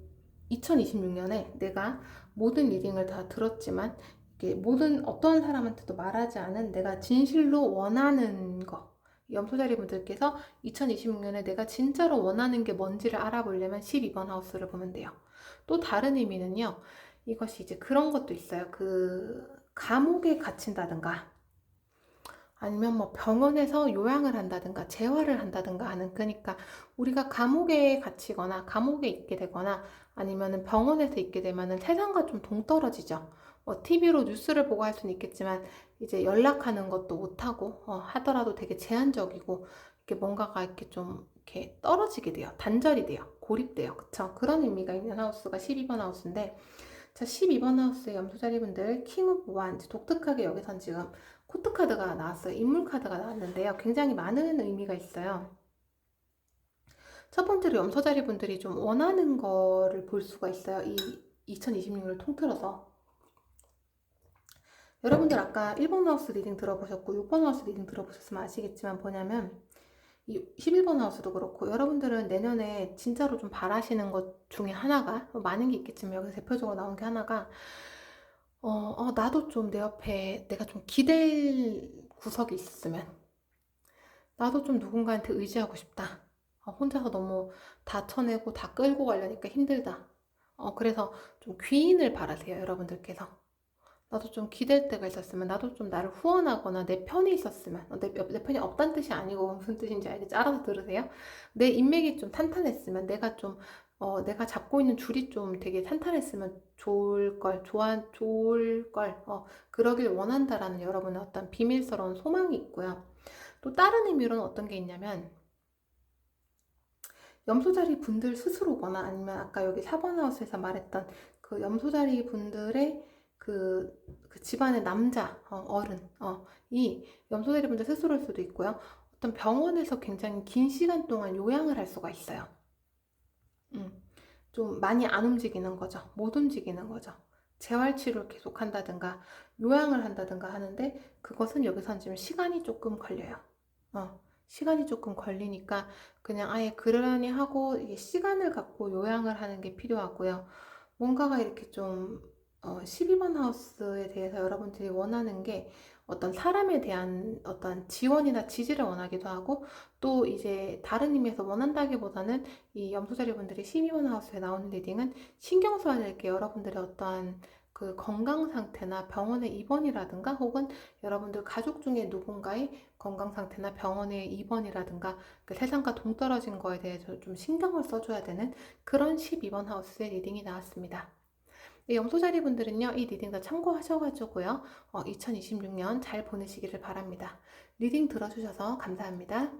2026년에 내가 모든 리딩을 다 들었지만 이게 모든 어떤 사람한테도 말하지 않은 내가 진실로 원하는 거. 염소자리 분들께서 2026년에 내가 진짜로 원하는 게 뭔지를 알아보려면 12번 하우스를 보면 돼요. 또 다른 의미는요. 이것이 이제 그런 것도 있어요. 그 감옥에 갇힌다든가 아니면 뭐 병원에서 요양을 한다든가 재활을 한다든가 하는 그러니까 우리가 감옥에 갇히거나 감옥에 있게 되거나 아니면은 병원에서 있게 되면은 세상과 좀 동떨어지죠. TV로 뉴스를 보고 할 수는 있겠지만 이제 연락하는 것도 못하고 하더라도 되게 제한적이고 이렇게 뭔가가 이렇게 좀 이렇게 떨어지게 돼요. 단절이 돼요. 고립돼요. 그쵸? 그런 의미가 있는 하우스가 12번 하우스인데 자, 12번 하우스의 염소자리분들 킹 오브 완즈 독특하게 여기선 지금 코트 카드가 나왔어요. 인물 카드가 나왔는데요. 굉장히 많은 의미가 있어요. 첫 번째로 염소자리분들이 좀 원하는 거를 볼 수가 있어요. 이 2026년을 통틀어서. 여러분들 아까 1번 하우스 리딩 들어보셨고 6번 하우스 리딩 들어보셨으면 아시겠지만 뭐냐면 이 11번 하우스도 그렇고 여러분들은 내년에 진짜로 좀 바라시는 것 중에 하나가 많은 게 있겠지만 여기서 대표적으로 나온 게 하나가 나도 좀 내 옆에 내가 좀 기댈 구석이 있었으면 나도 좀 누군가한테 의지하고 싶다. 혼자서 너무 다 쳐내고 다 끌고 가려니까 힘들다. 그래서 좀 귀인을 바라세요, 여러분들께서. 나도 좀 기댈 때가 있었으면, 나도 좀 나를 후원하거나 내 편에 있었으면, 내 편이 없다는 뜻이 아니고 무슨 뜻인지 알겠지? 알아서 들으세요. 내 인맥이 좀 탄탄했으면, 내가 잡고 있는 줄이 좀 되게 탄탄했으면 좋을 걸, 그러길 원한다라는 여러분의 어떤 비밀스러운 소망이 있고요. 또 다른 의미로는 어떤 게 있냐면, 염소자리 분들 스스로거나 아니면 아까 여기 4번 하우스에서 말했던 그 염소자리 분들의 그 집안의 남자, 어른, 이 염소자리 분들 스스로일 수도 있고요. 어떤 병원에서 굉장히 긴 시간 동안 요양을 할 수가 있어요. 좀 많이 안 움직이는 거죠. 못 움직이는 거죠. 재활치료를 계속 한다든가 요양을 한다든가 하는데 그것은 여기선 지금 시간이 조금 걸려요. 시간이 조금 걸리니까 그냥 아예 그러려니 하고 이게 시간을 갖고 요양을 하는 게 필요하고요. 뭔가가 이렇게 좀 12번 하우스에 대해서 여러분들이 원하는 게 어떤 사람에 대한 어떤 지원이나 지지를 원하기도 하고 또 이제 다른 의미에서 원한다기보다는 이 염소자리 분들이 12번 하우스에 나오는 리딩은 신경 써야 될 게 여러분들의 어떠한 그 건강 상태나 병원의 입원이라든가 혹은 여러분들 가족 중에 누군가의 건강 상태나 병원의 입원이라든가 그 세상과 동떨어진 거에 대해서 좀 신경을 써줘야 되는 그런 12번 하우스의 리딩이 나왔습니다. 네, 염소자리 분들은요, 이 리딩 도 참고하셔가지고요, 2026년 잘 보내시기를 바랍니다. 리딩 들어주셔서 감사합니다.